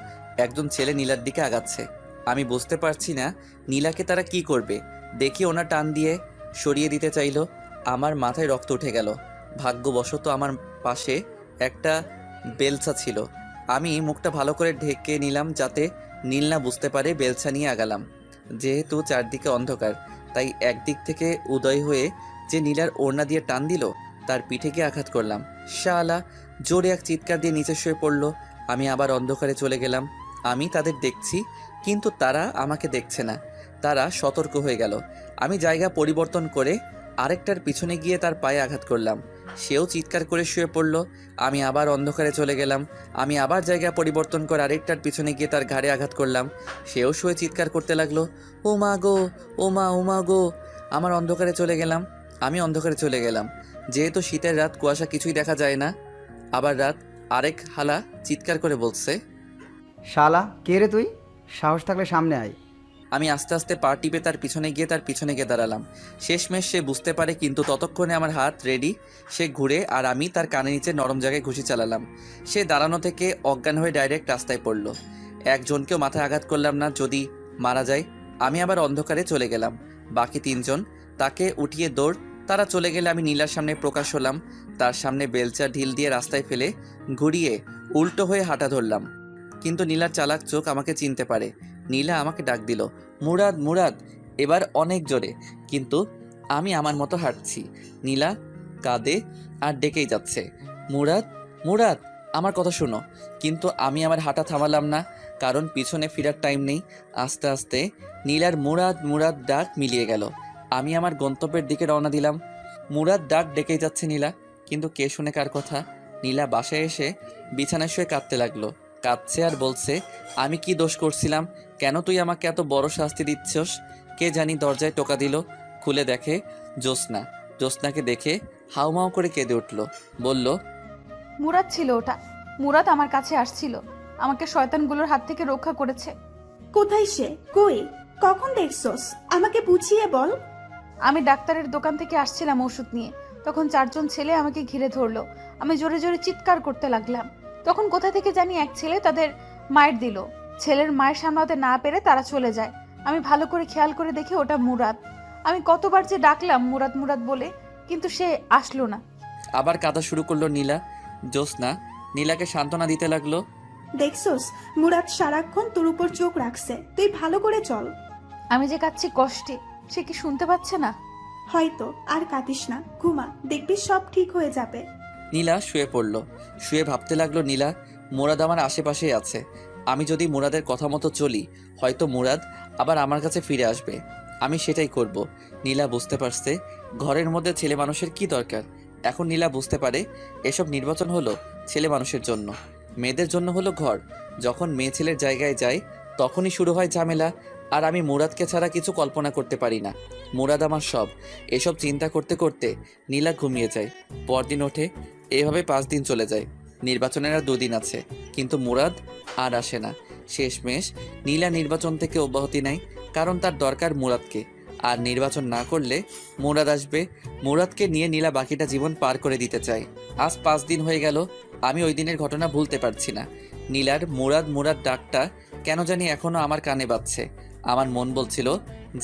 একজন ছেলে নীলার দিকে আগাচ্ছে। আমি বুঝতে পারছি না নীলাকে তারা কি করবে। দেখি ওনা টান দিয়ে সরিয়ে দিতে চাইলো। আমার মাথায় রক্ত উঠে গেল। ভাগ্যবশত আমার পাশে একটা বেলচা ছিল। আমি মুখটা ভালো করে ঢেকে নিলাম যাতে নীল না বুঝতে পারে। বেলচা নিয়ে আগালাম। যেহেতু চারদিকে অন্ধকার, তাই একদিক থেকে উদয় হয়ে যে নীলার ওড়না দিয়ে টান দিল, তার পিঠে গিয়ে আঘাত করলাম। শালা জোরে এক চিৎকার দিয়ে নিচে শুয়ে পড়ল। আমি আবার অন্ধকারে চলে গেলাম। আমি তাদের দেখছি, কিন্তু তারা আমাকে দেখছে না। তারা সতর্ক হয়ে গেল। আমি জায়গা পরিবর্তন করে আরেকটার পিছনে গিয়ে তার পায়ে আঘাত করলাম। সেও চিৎকার করে শুয়ে পড়ল। আমি আবার অন্ধকারে চলে গেলাম। আমি আবার জায়গা পরিবর্তন করে আরেকটার পিছনে গিয়ে তার ঘাড়ে আঘাত করলাম। সেও শুয়ে চিৎকার করতে লাগলো, ও মা গো, ও মা, ও মা গো। আমি অন্ধকারে চলে গেলাম। যেহেতু শীতের রাত, কুয়াশা, কিছুই দেখা যায় না। আবার রাত। আরেক হালা চিৎকার করে বলছে, শালা কে রে তুই? সাহস থাকলে সামনে আয়। আমি আস্তে আস্তে পা টিপে তার পিছনে গিয়ে দাঁড়ালাম। শেষমেশ সে বুঝতে পারে, কিন্তু ততক্ষণে আমার হাত রেডি। সে ঘুরে আর আমি তার কানে নিচে নরম জায়গায় ঘুষি চালালাম। সে দাঁড়ানো থেকে অজ্ঞান হয়ে ডাইরেক্ট রাস্তায় পড়ল। একজনকেও মাথায় আঘাত করলাম না, যদি মারা যায়। আমি আবার অন্ধকারে চলে গেলাম। বাকি 3 জন তাকে উঠিয়ে দৌড়। তারা চলে গেলে আমি নীলার সামনে প্রকাশ হলাম। তার সামনে বেলচা ঢিল দিয়ে রাস্তায় ফেলে ঘুরিয়ে উল্টো হয়ে হাঁটা ধরলাম। কিন্তু নীলার চালাক চোখ আমাকে চিনতে পারে। নীলা আমাকে ডাক দিল, মুরাদ, মুরাদ। এবার অনেক জোরে, কিন্তু আমি আমার মতো হাঁটছি। নীলা কাঁদে আর ডেকেই যাচ্ছে, মুরাদ, মুরাদ, আমার কথা শোনো। কিন্তু আমি আমার হাঁটা থামালাম না, কারণ পিছনে ফেরার টাইম নেই। আস্তে আস্তে নীলার মুরাদ, মুরাদ ডাক মিলিয়ে গেল। আমি আমার গন্তব্যের দিকে রওনা দিলাম। মুরাদ ডাক ডেকেই যাচ্ছে নীলা, কিন্তু কে শুনে কার কথা। নীলা বাসায় এসে বিছানায় শুয়ে কাঁদতে লাগলো। কাঁদছে আর বলছে, আমি কি দোষ করছিলাম? কেন তুই আমাকে এত বড় শাস্তি দিচ্ছস? কে জানি দরজায় টোকা দিল। খুলে দেখে জ্যোৎস্না। জ্যোৎস্নাকে দেখে হাউমাউ করে কেঁদে উঠল। বলল, মুরাদ ছিল ওটা। মুরাদ আমার কাছে আসছিল, আমাকে শয়তানগুলোর হাত থেকে রক্ষা করেছে। কোথায় সে? কই? কখন দেখছস? আমাকে বুঝিয়ে বল। আমি ডাক্তারের দোকান থেকে আসছিলাম ওষুধ নিয়ে, তখন 4 জন ছেলে আমাকে ঘিরে ধরলো। আমি জোরে জোরে চিৎকার করতে লাগলাম। তখন কোথা থেকে জানি এক ছেলে তাদের মায়ের দিল। ছেলের মায়ের সামলাতে না পেরে তারা চলে যায়। আমি ভালো করে খেয়াল করে দেখি ওটা মুরাদ। আমি কতবার যে ডাকলাম মুরাদ, মুরাদ বলে, কিন্তু সে আসলো না। আবার কাঁদা শুরু করলো নীলা। জ্যোৎস্না নীলাকে সান্ত্বনা দিতে লাগলো। দেখছস, মুরাদ সারাক্ষণ তোর উপর চোখ রাখছে। তুই ভালো করে চল। আমি যে কাঁদছি কষ্টে, সে কি শুনতে পাচ্ছে না? হয়তো। আর কাঁদিস না, ঘুমা, দেখবি সব ঠিক হয়ে যাবে। নীলা শুয়ে পড়ল। শুয়ে ভাবতে লাগলো, নীলা, মুরাদ আমার আশেপাশেই আছে। আমি যদি মুরাদের কথা মতো চলি, হয়তো মুরাদ আবার আমার কাছে ফিরে আসবে। আমি সেটাই করব। নীলা বুঝতে পারছে ঘরের মধ্যে ছেলে মানুষের কি দরকার। এখন নীলা বুঝতে পারে এসব নির্বাচন হলো ছেলে মানুষের জন্য। মেয়েদের জন্য হলো ঘর। যখন মেয়ে ছেলের জায়গায় যায় তখনই শুরু হয় ঝামেলা। আর আমি মুরাদকে ছাড়া কিছু কল্পনা করতে পারি না। মুরাদ আমার সব। এসব চিন্তা করতে করতে নীলা ঘুমিয়ে যায়। পরদিন ওঠে। এভাবে 5 দিন চলে যায়। নির্বাচনের আর 2 দিন আছে, কিন্তু মুরাদ আর আসে না। শেষমেশ নীলা নির্বাচন থেকে অব্যাহতি নেয়, কারণ তার দরকার মুরাদকে। আর নির্বাচন না করলে মুরাদ আসবে। মুরাদকে নিয়ে নীলা বাকিটা জীবন পার করে দিতে চায়। আজ 5 দিন হয়ে গেল, আমি ওই দিনের ঘটনা ভুলতে পারছি না। নীলার মুরাদ মুরাদ ডাকটা কেন জানি এখনো আমার কানে বাজছে। আমার মন বলছিল,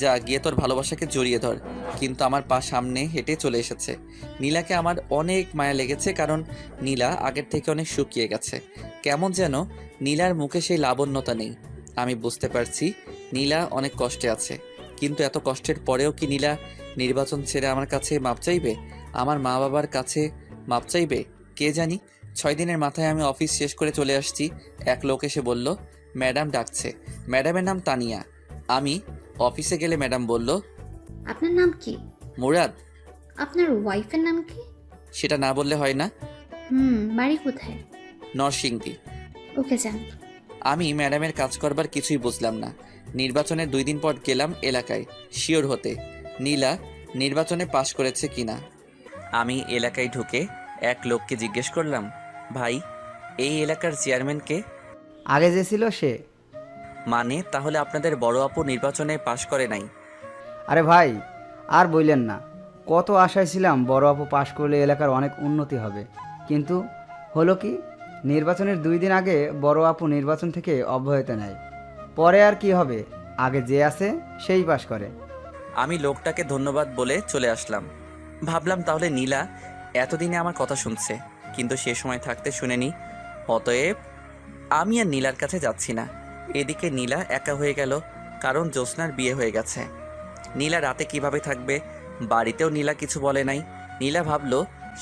যা গিয়ে তোর ভালোবাসাকে জড়িয়ে ধর, কিন্তু আমার পা সামনে হেঁটে চলে এসেছে। নীলাকে আমার অনেক মায়া লেগেছে, কারণ নীলা আগের থেকে অনেক শুকিয়ে গেছে। কেমন যেন নীলার মুখে সেই লাবণ্যতা নেই। আমি বুঝতে পারছি নীলা অনেক কষ্টে আছে, কিন্তু এত কষ্টের পরেও কি নীলা নির্বাচন ছেড়ে আমার কাছে মাপ চাইবে? আমার মা বাবার কাছে মাপ চাইবে? কে জানি। 6 দিনের মাথায় আমি অফিস শেষ করে চলে আসছি। এক লোক এসে বলল, ম্যাডাম ডাকছে। ম্যাডামের নাম তানিয়া। আমি অফিসে গেলে ম্যাডাম বলল, আপনার নাম কি? মুরাদ। আপনার ওয়াইফের নাম কি? সেটা না বললে হয় না? বাড়ি কোথায়? নরসিংদী। ওকে যান। আমি ম্যাডামের কাজ করবার কিছুই বুঝলাম না। নির্বাচনের 2 দিন পর গেলাম এলাকায় শিওর হতে নীলা নির্বাচনে পাশ করেছে কিনা। আমি এলাকায় ঢুকে এক লোককে জিজ্ঞেস করলাম, ভাই এই এলাকার চেয়ারম্যানকে? আগে যে ছিল সে। মানে তাহলে আপনাদের বড় আপু নির্বাচনে পাশ করে নাই? আরে ভাই, আর বললেন না, কত আশায় ছিলাম বড় আপু পাশ করলে এলাকার অনেক উন্নতি হবে, কিন্তু হলো কি, নির্বাচনের 2 দিন আগে বড় আপু নির্বাচন থেকে অব্যাহতি নেয়। পরে আর কি হবে, আগে যে আছে সেই পাশ করে। আমি লোকটাকে ধন্যবাদ বলে চলে আসলাম। ভাবলাম তাহলে নীলা এতদিনে আমার কথা শুনছে, কিন্তু সে সময় থাকতে শুনেনি। অতএব আমি আর নীলার কাছে যাচ্ছি না। এদিকে নীলা একা হয়ে গেল, কারণ জ্যোৎস্নার বিয়ে হয়ে গেছে। নীলা রাতে কিভাবে থাকবে? বাড়িতেও নীলা কিছু বলে নাই। নীলা ভাবলো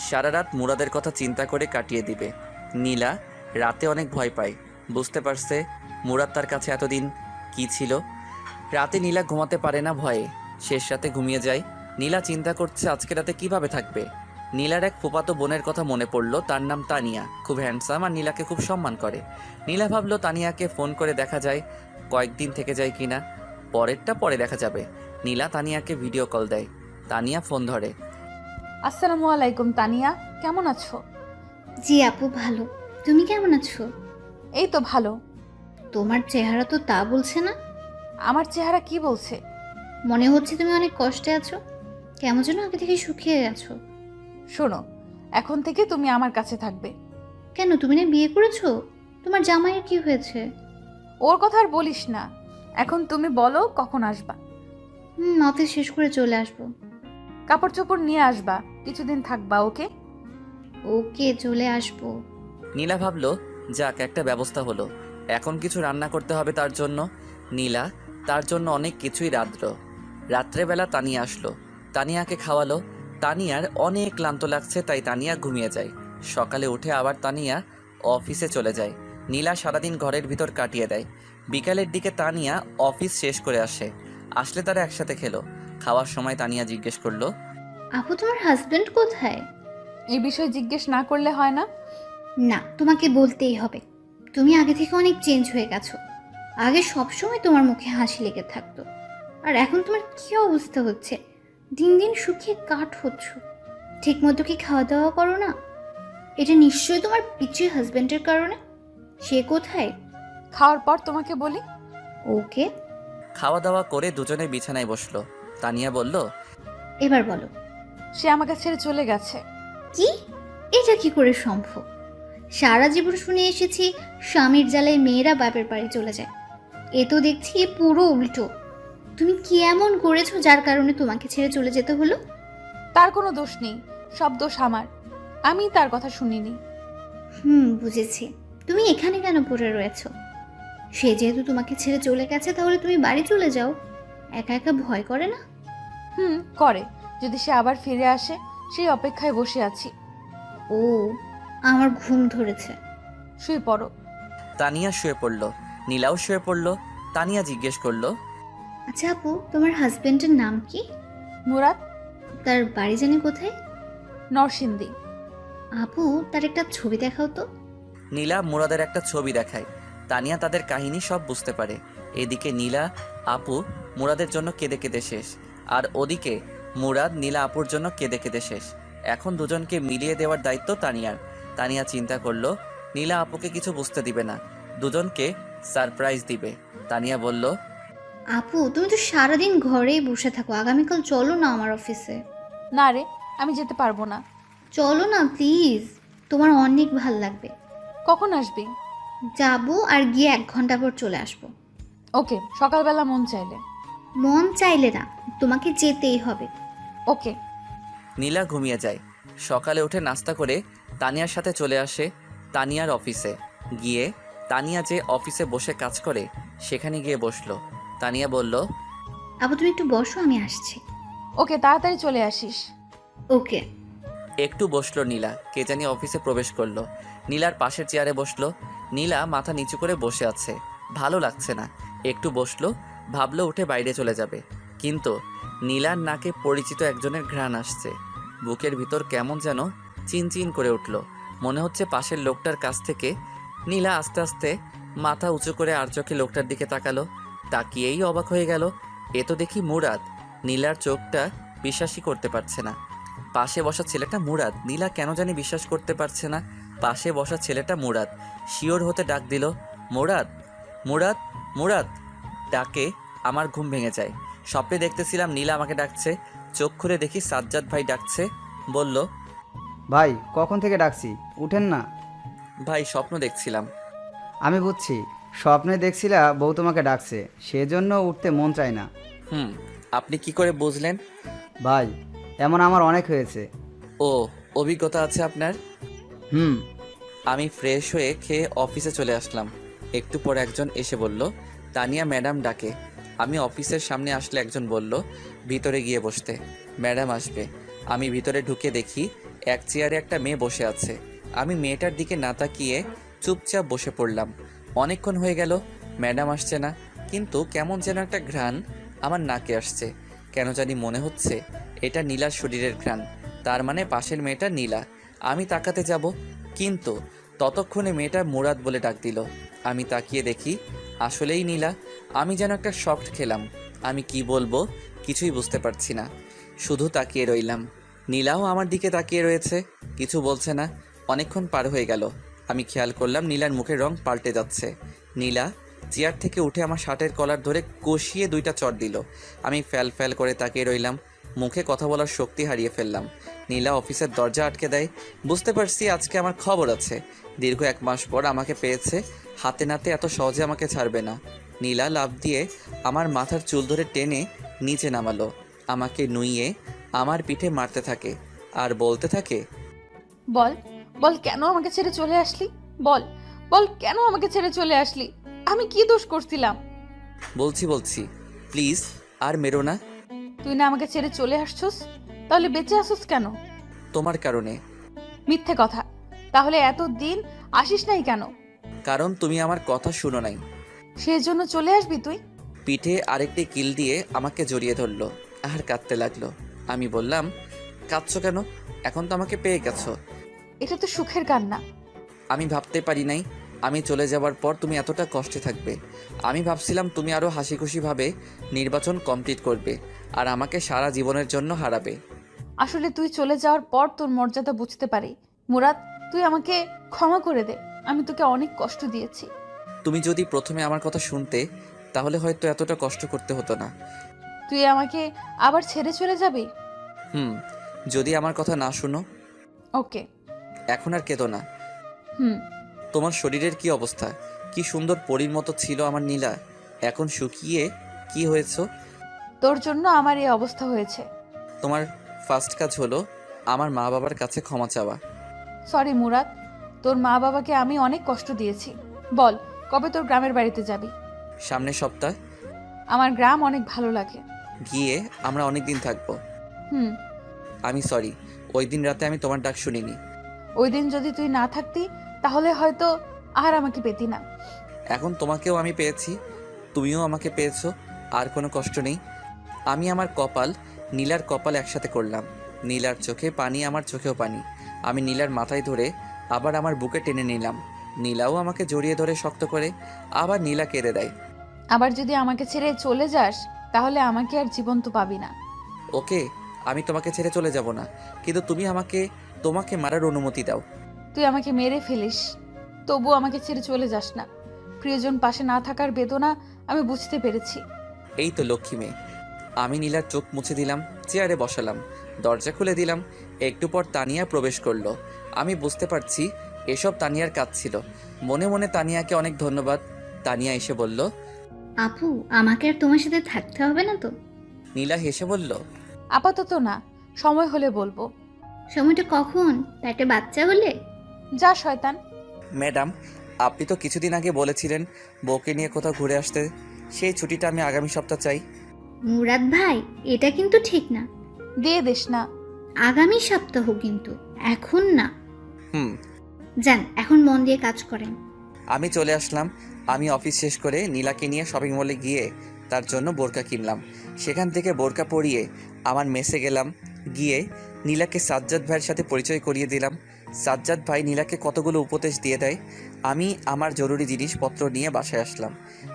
সারা রাত মুরাদের কথা চিন্তা করে কাটিয়ে দিবে। নীলা রাতে অনেক ভয় পায়, বুঝতে পারছে মুরাদ তার কাছে এতদিন কি ছিল। রাতে নীলা ঘুমাতে পারে না ভয়ে, শেষ রাতে ঘুমিয়ে যায়। নীলা চিন্তা করছে আজকে রাতে কিভাবে থাকবে। নীলার এক ফুফাতো বোনের কথা মনে পড়লো, তার নাম তানিয়া, খুব হ্যান্ডসাম আর নীলাকে খুব সম্মান করে। নীলা ভাবলো তানিয়াকে ফোন করে দেখা যায় কয়েকদিন থেকে যায় কিনা। পরেরটা পরে দেখা যাবে। নীলা তানিয়াকে ভিডিও কল দেয়। তানিয়া ফোন ধরে। আসসালামু আলাইকুম তানিয়া, কেমন আছো? জি আপু, ভালো। তুমি কেমন আছো? এই তো ভালো। তোমার চেহারা তো তা বলছে না। আমার চেহারা কি বলছে? মনে হচ্ছে তুমি অনেক কষ্টে আছো, কেমন যেন আগে থেকে শুকিয়ে গেছো। শোনো, এখন থেকে তুমি আমার কাছে থাকবে। কেন, তুমি না বিয়ে করেছো? তোমার জামাইয়ের কি হয়েছে? ওর কথা আর বলিস না। এখন তুমি বলো কখন আসবা? অফিস শেষ করে চলে আসবো। কাপড় চোপড় নিয়ে আসবা, কিছুদিন থাকবা। ওকে? ওকে, চলে আসবো। নীলা ভাবলো যাক একটা ব্যবস্থা হলো। এখন কিছু রান্না করতে হবে তার জন্য। নীলা তার জন্য অনেক কিছুই রাত্রেবেলা তানিয়া আসলো, তানিয়াকে খাওয়ালো। তানিয়ার অনেক ক্লান্ত লাগছে, তাই তানিয়া ঘুমিয়ে যায়। সকালে উঠে আবার তানিয়া অফিসে চলে যায়। নীলা সারাদিন ঘরের ভিতর কাটিয়ে দেয়। বিকালের দিকে তানিয়া অফিস শেষ করে আসলে তারা একসাথে খেলো। খাওয়ার সময় তানিয়া জিজ্ঞেস করলো, আপু তোমার হাজবেন্ড কোথায়? এই বিষয়ে জিজ্ঞেস না করলে হয় না? না, তোমাকে বলতেই হবে। তুমি আগে থেকে অনেক চেঞ্জ হয়ে গেছো। আগে সবসময় তোমার মুখে হাসি লেগে থাকতো, আর এখন তোমার কি অবস্থা হচ্ছে, দিন দিন শুকিয়ে কাঠ হচ্ছ। ঠিক মতো কি খাওয়া দাওয়া করো না? এটা নিশ্চয়ই তোমার পিছিয়ে হাজবেন্ডের কারণে। সে কোথায়? খাওয়ার পর তোমাকে বলি। ওকে। খাওয়া দাওয়া করে দুজনে বিছানায় বসলো। তানিয়া বলল, এবার বলো। সে আমাকে ছেড়ে চলে গেছে। কি? এটা কি করে সম্ভব? সারা জীবন শুনে এসেছি স্বামীর জ্বালায় মেয়েরা বাপের বাড়ি চলে যায়। এ তো দেখছি পুরো উল্টো। তুমি কি এমন করেছো যার কারণে তোমাকে ছেড়ে চলে যেতে হলো? তার কোনো দোষ নেই, সব দোষ আমার। আমি তার কথা শুনিনি। বুঝেছি। তুমি এখানে কেন পড়ে রয়েছো? সে যেহেতু তোমাকে ছেড়ে চলে গেছে, তাহলে তুমি বাড়ি চলে যাও। একা একা ভয় করে না? করে। যদি সে আবার ফিরে আসে সেই অপেক্ষায় বসে আছি। ও, আমার ঘুম ধরেছে। শুয়ে পড়ো। তানিয়া শুয়ে পড়ল। নীলাও শুয়ে পড়ল। তানিয়া জিজ্ঞেস করলো, আচ্ছা আপু, তোমার হাজবেন্ডের নাম কি? মুরাদ। তার বাড়ি জানি কোথায়? নরসিংদী। আপু, তার একটা ছবি দেখাও তো। নীলা মুরাদের একটা ছবি দেখায়। তানিয়া তাদের কাহিনী সব বুঝতে পারে। এদিকে নীলা আপু মুরাদের জন্য কেঁদে কেঁদে শেষ, আর ওদিকে মুরাদ নীলা আপুর জন্য কেঁদে কেঁদে শেষ। এখন দুজনকে মিলিয়ে দেওয়ার দায়িত্ব তানিয়ার। তানিয়া চিন্তা করলো নীলা আপুকে কিছু বুঝতে দিবে না, দুজনকে সারপ্রাইজ দিবে। তানিয়া বলল, আপু তুমি তো সারাদিন ঘরেই বসে থাকো, আগামীকাল চলো না আমার অফিসে। না রে, আমি যেতে পারবো না। চলো না প্লিজ, তোমার অনেক ভাল লাগবে। কখন আসবি? যাবো আর গিয়ে 1 ঘন্টা পর চলে আসবো। ওকে, সকালবেলা মন চাইলে। মন চাইলে না, তোমাকে যেতেই হবে। ওকে। নীলা ঘুমিয়ে যায়। সকালে উঠে নাস্তা করে তানিয়ার সাথে চলে আসে তানিয়ার অফিসে। গিয়ে তানিয়া যে অফিসে বসে কাজ করে সেখানে গিয়ে বসলো। তানিয়া বলল, আপু তুমি একটু বসো, আমি আসছি। ওকে, তাড়াতাড়ি চলে আসিস। ওকে। একটু বসলো নীলা। কে জানি অফিসে প্রবেশ করলো। নীলার পাশের চেয়ারে বসলো। নীলা মাথা নিচু করে বসে আছে, ভালো লাগছে না। একটু বসলো, ভাবলো উঠে বাইরে চলে যাবে, কিন্তু নীলার নাকে পরিচিত একজনের ঘ্রাণ আসছে। বুকের ভিতর কেমন যেন চিনচিন করে উঠল, মনে হচ্ছে পাশের লোকটার কাছ থেকে। নীলা আস্তে আস্তে মাথা উঁচু করে আর চোখে লোকটার দিকে তাকালো। তাকিয়েই অবাক হয়ে গেল, এ তো দেখি মুরাদ। নীলার চোখটা বিশ্বাসই করতে পারছে না। পাশে বসা ছেলেটা মুরাদ। নীলা কেন জানি বিশ্বাস করতে পারছে না পাশে বসা ছেলেটা মুরাদ। শিওর হতে ডাক দিল, মুরাদ, মুরাদ, মুরাদ। ডাকে আমার ঘুম ভেঙে যায়। স্বপ্নে দেখতেছিলাম নীলা আমাকে ডাকছে। চোখ খুলে দেখি সাজ্জাদ ভাই ডাকছে। বলল, ভাই কখন থেকে ডাকছি, উঠেন না। ভাই স্বপ্ন দেখছিলাম। আমি বুঝছি, স্বপ্নে দেখছিলা বউ তোমাকে ডাকছে, সেজন্য উঠতে মন চায় না। আপনি কি করে বুঝলেন? ভাই এমন আমার অনেক হয়েছে। ও, অভিজ্ঞতা আছে আপনার? হুম। আমি ফ্রেশ হয়ে খেয়ে অফিসে চলে আসলাম। একটু পর একজন এসে বলল, তানিয়া ম্যাডাম ডাকে। আমি অফিসের সামনে আসলে একজন বলল, ভিতরে গিয়ে বসতে, ম্যাডাম আসবে। আমি ভিতরে ঢুকে দেখি এক চেয়ারে একটা মেয়ে বসে আছে। আমি মেয়েটার দিকে না তাকিয়ে চুপচাপ বসে পড়লাম। অনেকক্ষণ হয়ে গেল, ম্যাডাম আসছে না, কিন্তু কেমন যেন একটা ঘ্রাণ আমার নাকে আসছে। কেন জানি মনে হচ্ছে এটা নীলার শরীরের ঘ্রাণ, তার মানে পাশের মেয়েটা নীলা। আমি তাকাতে যাব, কিন্তু ততক্ষণে মেয়েটা মুরাদ বলে ডাক দিল। আমি তাকিয়ে দেখি আসলেই নীলা। আমি যেন একটা শকড খেলাম। আমি কি বলবো কিছুই বুঝতে পারছি না, শুধু তাকিয়ে রইলাম। নীলাও আমার দিকে তাকিয়ে রয়েছে, কিছু বলছে না। অনেকক্ষণ পার হয়ে গেল। আমি খেয়াল করলাম নীলার মুখের রং পাল্টে যাচ্ছে। নীলা চেয়ার থেকে উঠে আমার শার্টের কলার ধরে কষিয়ে 2টা চড় দিল। আমি ফ্যাল ফ্যাল করে তাকিয়ে রইলাম, মুখে কথা বলার শক্তি হারিয়ে ফেললাম। নীলা অফিসের দরজা আটকে দেয়। বুঝতে পারছি আজকে আমার খবর আছে। দীর্ঘ 1 মাস পর আমাকে পেয়েছে, হাতে নাতে এত সহজে আমাকে ছাড়বে না। নীলা লাফ দিয়ে আমার মাথার চুল ধরে টেনে নিচে নামালো, আমাকে নুইয়ে আমার পিঠে মারতে থাকে আর বলতে থাকে, বল, বল কেন আমাকে ছেড়ে চলে আসলি? বল, বল কেন আমাকে ছেড়ে চলে আসলি? আমি কি দোষ করছিলাম? বলছি প্লিজ আর মেরো না। তুই না আমাকে ছেড়ে চলে আসছস, তাহলে বেঁচে আসছস কেন? তোমার কারণে। মিথ্যে কথা। তাহলে এতদিন আসিস নাই কেন? কারণ তুমি আমার কথা শুনো নাই। সেজন্য চলে আসবি তুই? পিঠে আরেকটি কিল দিয়ে আমাকে জড়িয়ে ধরলো আর কাঁদতে লাগলো। আমি বললাম, কাঁদছো কেন? এখন তো আমাকে পেয়ে গেছো। এটা তো সুখের কান্না। আমি ভাবতে পারি নাই আমি চলে যাওয়ার পর তুমি এতটা কষ্টে থাকবে। আমি ভাবছিলাম তুমি আরও হাসি খুশিভাবে নির্বাচন কমপ্লিট করবে আর আমাকে সারা জীবনের জন্য হারাবে। আসলে তুই চলে যাওয়ার পর তোর মর্যাদা বুঝতে পারি। মুরাদ, তুই আমাকে ক্ষমা করে দে। আমি তোকে অনেক কষ্ট দিয়েছি। তুমি যদি প্রথমে আমার কথা শুনতে তাহলে হয়তো এতটা কষ্ট করতে হতো না। তুই আমাকে আবার ছেড়ে চলে যাবি? যদি আমার কথা না শুনো। ওকে। এখন আর কেঁদো না। হুম। তোমার শরীরের কি অবস্থা? কি সুন্দর পরীর মতো ছিল আমার নীলা, এখন শুকিয়ে কি হয়েছো? তোর জন্য আমার এই অবস্থা হয়েছে। তোমার ফার্স্ট কাজ হলো আমার মা বাবার কাছে ক্ষমা চাওয়া। সরি মুরাদ, তোর মা বাবাকে আমি অনেক কষ্ট দিয়েছি। বল, কবে তোর গ্রামের বাড়িতে যাবি? সামনের সপ্তাহ। আমার গ্রাম অনেক ভালো লাগে। গিয়ে আমরা অনেক দিন থাকবো। হুম। আমি সরি, ওই দিন রাতে আমি তোমার ডাক শুনিনি। ওই দিন যদি তুই না থাকতি তাহলে হয়তো আর আমাকে পেতি না। এখন তোমাকেও আমি পেয়েছি, তুমিও আমাকে পেয়েছো, আর কোনো কষ্ট নেই। আমি আমার কপাল নীলার কপাল একসাথে করলাম। নীলার চোখে পানি, আমার চোখেও পানি। আমি নীলার মাথায় ধরে আবার আমার বুকে টেনে নিলাম। নীলাও আমাকে জড়িয়ে ধরে শক্ত করে, আবার নীলা কেঁদে দেয়। আবার যদি আমাকে ছেড়ে চলে যাস তাহলে আমাকে আর জীবন্ত পাবি না। ওকে, আমি তোমাকে ছেড়ে চলে যাব না, কিন্তু তুমি তোমাকে মারার অনুমতি দাও। তুই আমাকে মেরে ফেলিস, তবু আমাকে ছেড়ে চলে যাস না। প্রিয়জন পাশে না থাকার বেদনা আমি বুঝতে পেরেছি। এই তো লক্ষ্মী মেয়ে। আমি নীলার চোখ মুছে দিলাম, চেয়ারে বসালাম, দরজা খুলে দিলাম। একটু পর তানিয়া প্রবেশ করলো। আমি বুঝতে পারছি এসব তানিয়ার কাজ ছিল। মনে মনে তানিয়াকে অনেক ধন্যবাদ। তানিয়া এসে বলল, আপু আমাকে আর তোমার সাথে থাকতে হবে না তো? নীলা হেসে বলল, আপাতত না, সময় হলে বলবো। সময়টা কখন? পেটে বাচ্চা হলে? যা শয়তান। ম্যাডাম, আপনি তো কিছুদিন আগে বলেছিলেন বউকে নিয়ে কোথাও ঘুরে আসতে। সেই ছুটিটা আমি আগামী সপ্তাহ চাই। মুরাদ ভাই, এটা কিন্তু ঠিক না। দিয়ে দিস না। আগামী সপ্তাহ কিন্তু, এখন না। হুম। যান, এখন মন দিয়ে কাজ করেন। আমি চলে আসলাম। আমি অফিস শেষ করে নীলাকে নিয়ে শপিং মলে গিয়ে তার জন্য বোরকা কিনলাম। সেখান থেকে বোরকা পরিয়ে আমার মেসে গেলাম। গিয়ে নীলাকে সাজ্জাদ ভাইয়ের সাথে পরিচয় করিয়ে দিলাম। সাজ্জাদ ভাই নীলাকে কতগুলো উপদেশ দিয়ে দেয়। আমি আমার জরুরি জিনিসপত্র নিয়ে বাসায় আসলাম।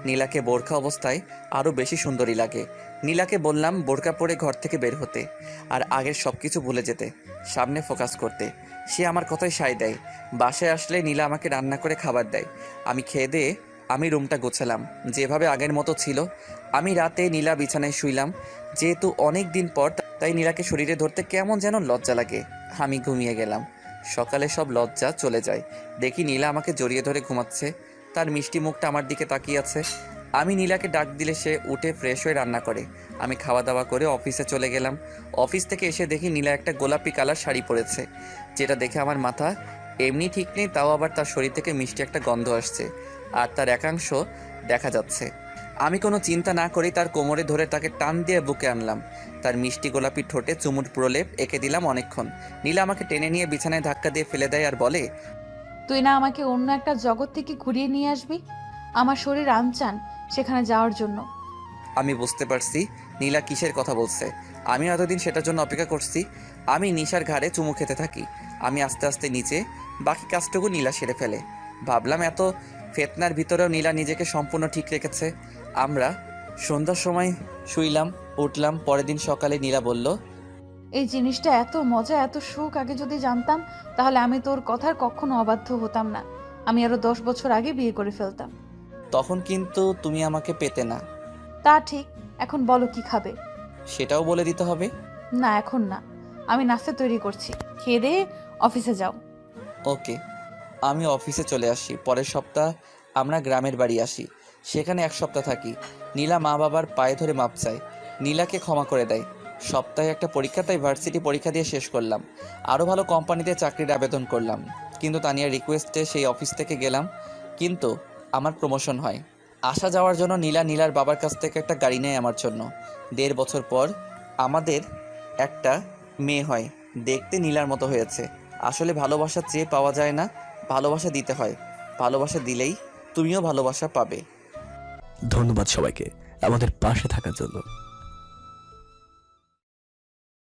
নীলাকে বোরকা অবস্থায় আরও বেশি সুন্দরী লাগে। নীলাকে বললাম বোরকা পরে ঘর থেকে বের হতে, আর আগের সব কিছু ভুলে যেতে, সামনে ফোকাস করতে। সে আমার কথায় সায় দেয়। বাসায় আসলে নীলা আমাকে রান্না করে খাবার দেয়। আমি খেয়ে দিয়ে আমি রুমটা গোছালাম যেভাবে আগের মতো ছিল। আমি রাতে নীলা বিছানায় শুইলাম। যেহেতু অনেক দিন পর, তাই নীলাকে শরীরে ধরতে কেমন যেন লজ্জা লাগে। আমি ঘুমিয়ে গেলাম। সকালে সব লজ্জা চলে যায়। দেখি নীলা আমাকে জড়িয়ে ধরে ঘুমাচ্ছে। তার মিষ্টি মুখটা আমার দিকে তাকিয়ে আছে। আমি নীলাকে ডাক দিলে সে উঠে ফ্রেশ হয়ে রান্না করে। আমি খাওয়া দাওয়া করে অফিসে চলে গেলাম। অফিস থেকে এসে দেখি নীলা একটা গোলাপি কালার শাড়ি পরেছে, যেটা দেখে আমার মাথা এমনি ঠিক নেই, তাও আবার তার শরীর থেকে মিষ্টি একটা গন্ধ আসছে, আর তার একাংশ দেখা যাচ্ছে। আমি কোনো চিন্তা না করেই তার কোমরে ধরে তাকে টান দিয়ে বুকে আনলাম। তার মিষ্টি গোলাপি ঠোঁটে চুমুর প্রলেপ এঁকে দিলাম অনেকক্ষণ। নীলা আমাকে টেনে নিয়ে বিছানায় ধাক্কা দিয়ে ফেলে দেয় আর বলে, তুই না আমাকে অন্য একটা জগৎ থেকে ঘুরিয়ে নিয়ে আসবি? আমার শরীর আনচান সেখানে যাওয়ার জন্য। আমি বুঝতে পারছি নীলা কিসের কথা বলছে। আমি এতদিন সেটার জন্য অপেক্ষা করছি। আমি নিশার ঘাড়ে চুমু খেতে থাকি। আমি আস্তে আস্তে নিচে, বাকি কাজটুকু নীলা সেরে ফেলে। ভাবলাম এত ফেতনার ভিতরেও নীলা নিজেকে সম্পূর্ণ ঠিক রেখেছে। আমরা সন্ধ্যার সময় শুইলাম, উঠলাম। পরের দিন সকালে নীলা বলল, এই জিনিসটা এত মজা, এত সুখ আগে যদি জানতাম তাহলে আমি তোর কথার কখনো অবাধ্য হতাম না। আমি আরো 10 বছর আগে বিয়ে করে ফেলতাম। তখন কিন্তু তুমি আমাকে পেতে না। তা ঠিক। এখন বলো কি খাবে? সেটাও বলে দিতে হবে। না, এখন না। আমি নাস্তা তৈরি করছি, খেয়ে দিয়ে অফিসে যাও। ওকে। আমি অফিসে চলে আসি। পরের সপ্তাহ আমরা গ্রামের বাড়ি আসি। সেখানে 1 সপ্তাহ থাকি। নীলা মা বাবার পায়ে ধরে মাপ চায়। নীলাকে ক্ষমা করে দেয়। সপ্তাহে একটা পরীক্ষা, তাই ভার্সিটি পরীক্ষা দিয়ে শেষ করলাম। আরও ভালো কোম্পানিতে চাকরির আবেদন করলাম। কিন্তু তানিয়ার রিকোয়েস্টে সেই অফিস থেকে গেলাম। কিন্তু আমার প্রমোশন হয়। আসা যাওয়ার জন্য নীলার বাবার কাছ থেকে একটা গাড়ি নেয় আমার জন্য। 1.5 বছর পর আমাদের একটা মেয়ে হয়। দেখতে নীলার মতো হয়েছে। আসলে ভালোবাসা চেয়ে পাওয়া যায় না, ভালোবাসা দিতে হয়। ভালোবাসা দিলেই তুমিও ভালোবাসা পাবে। ধন্যবাদ সবাইকে আমাদের পাশে থাকার জন্য।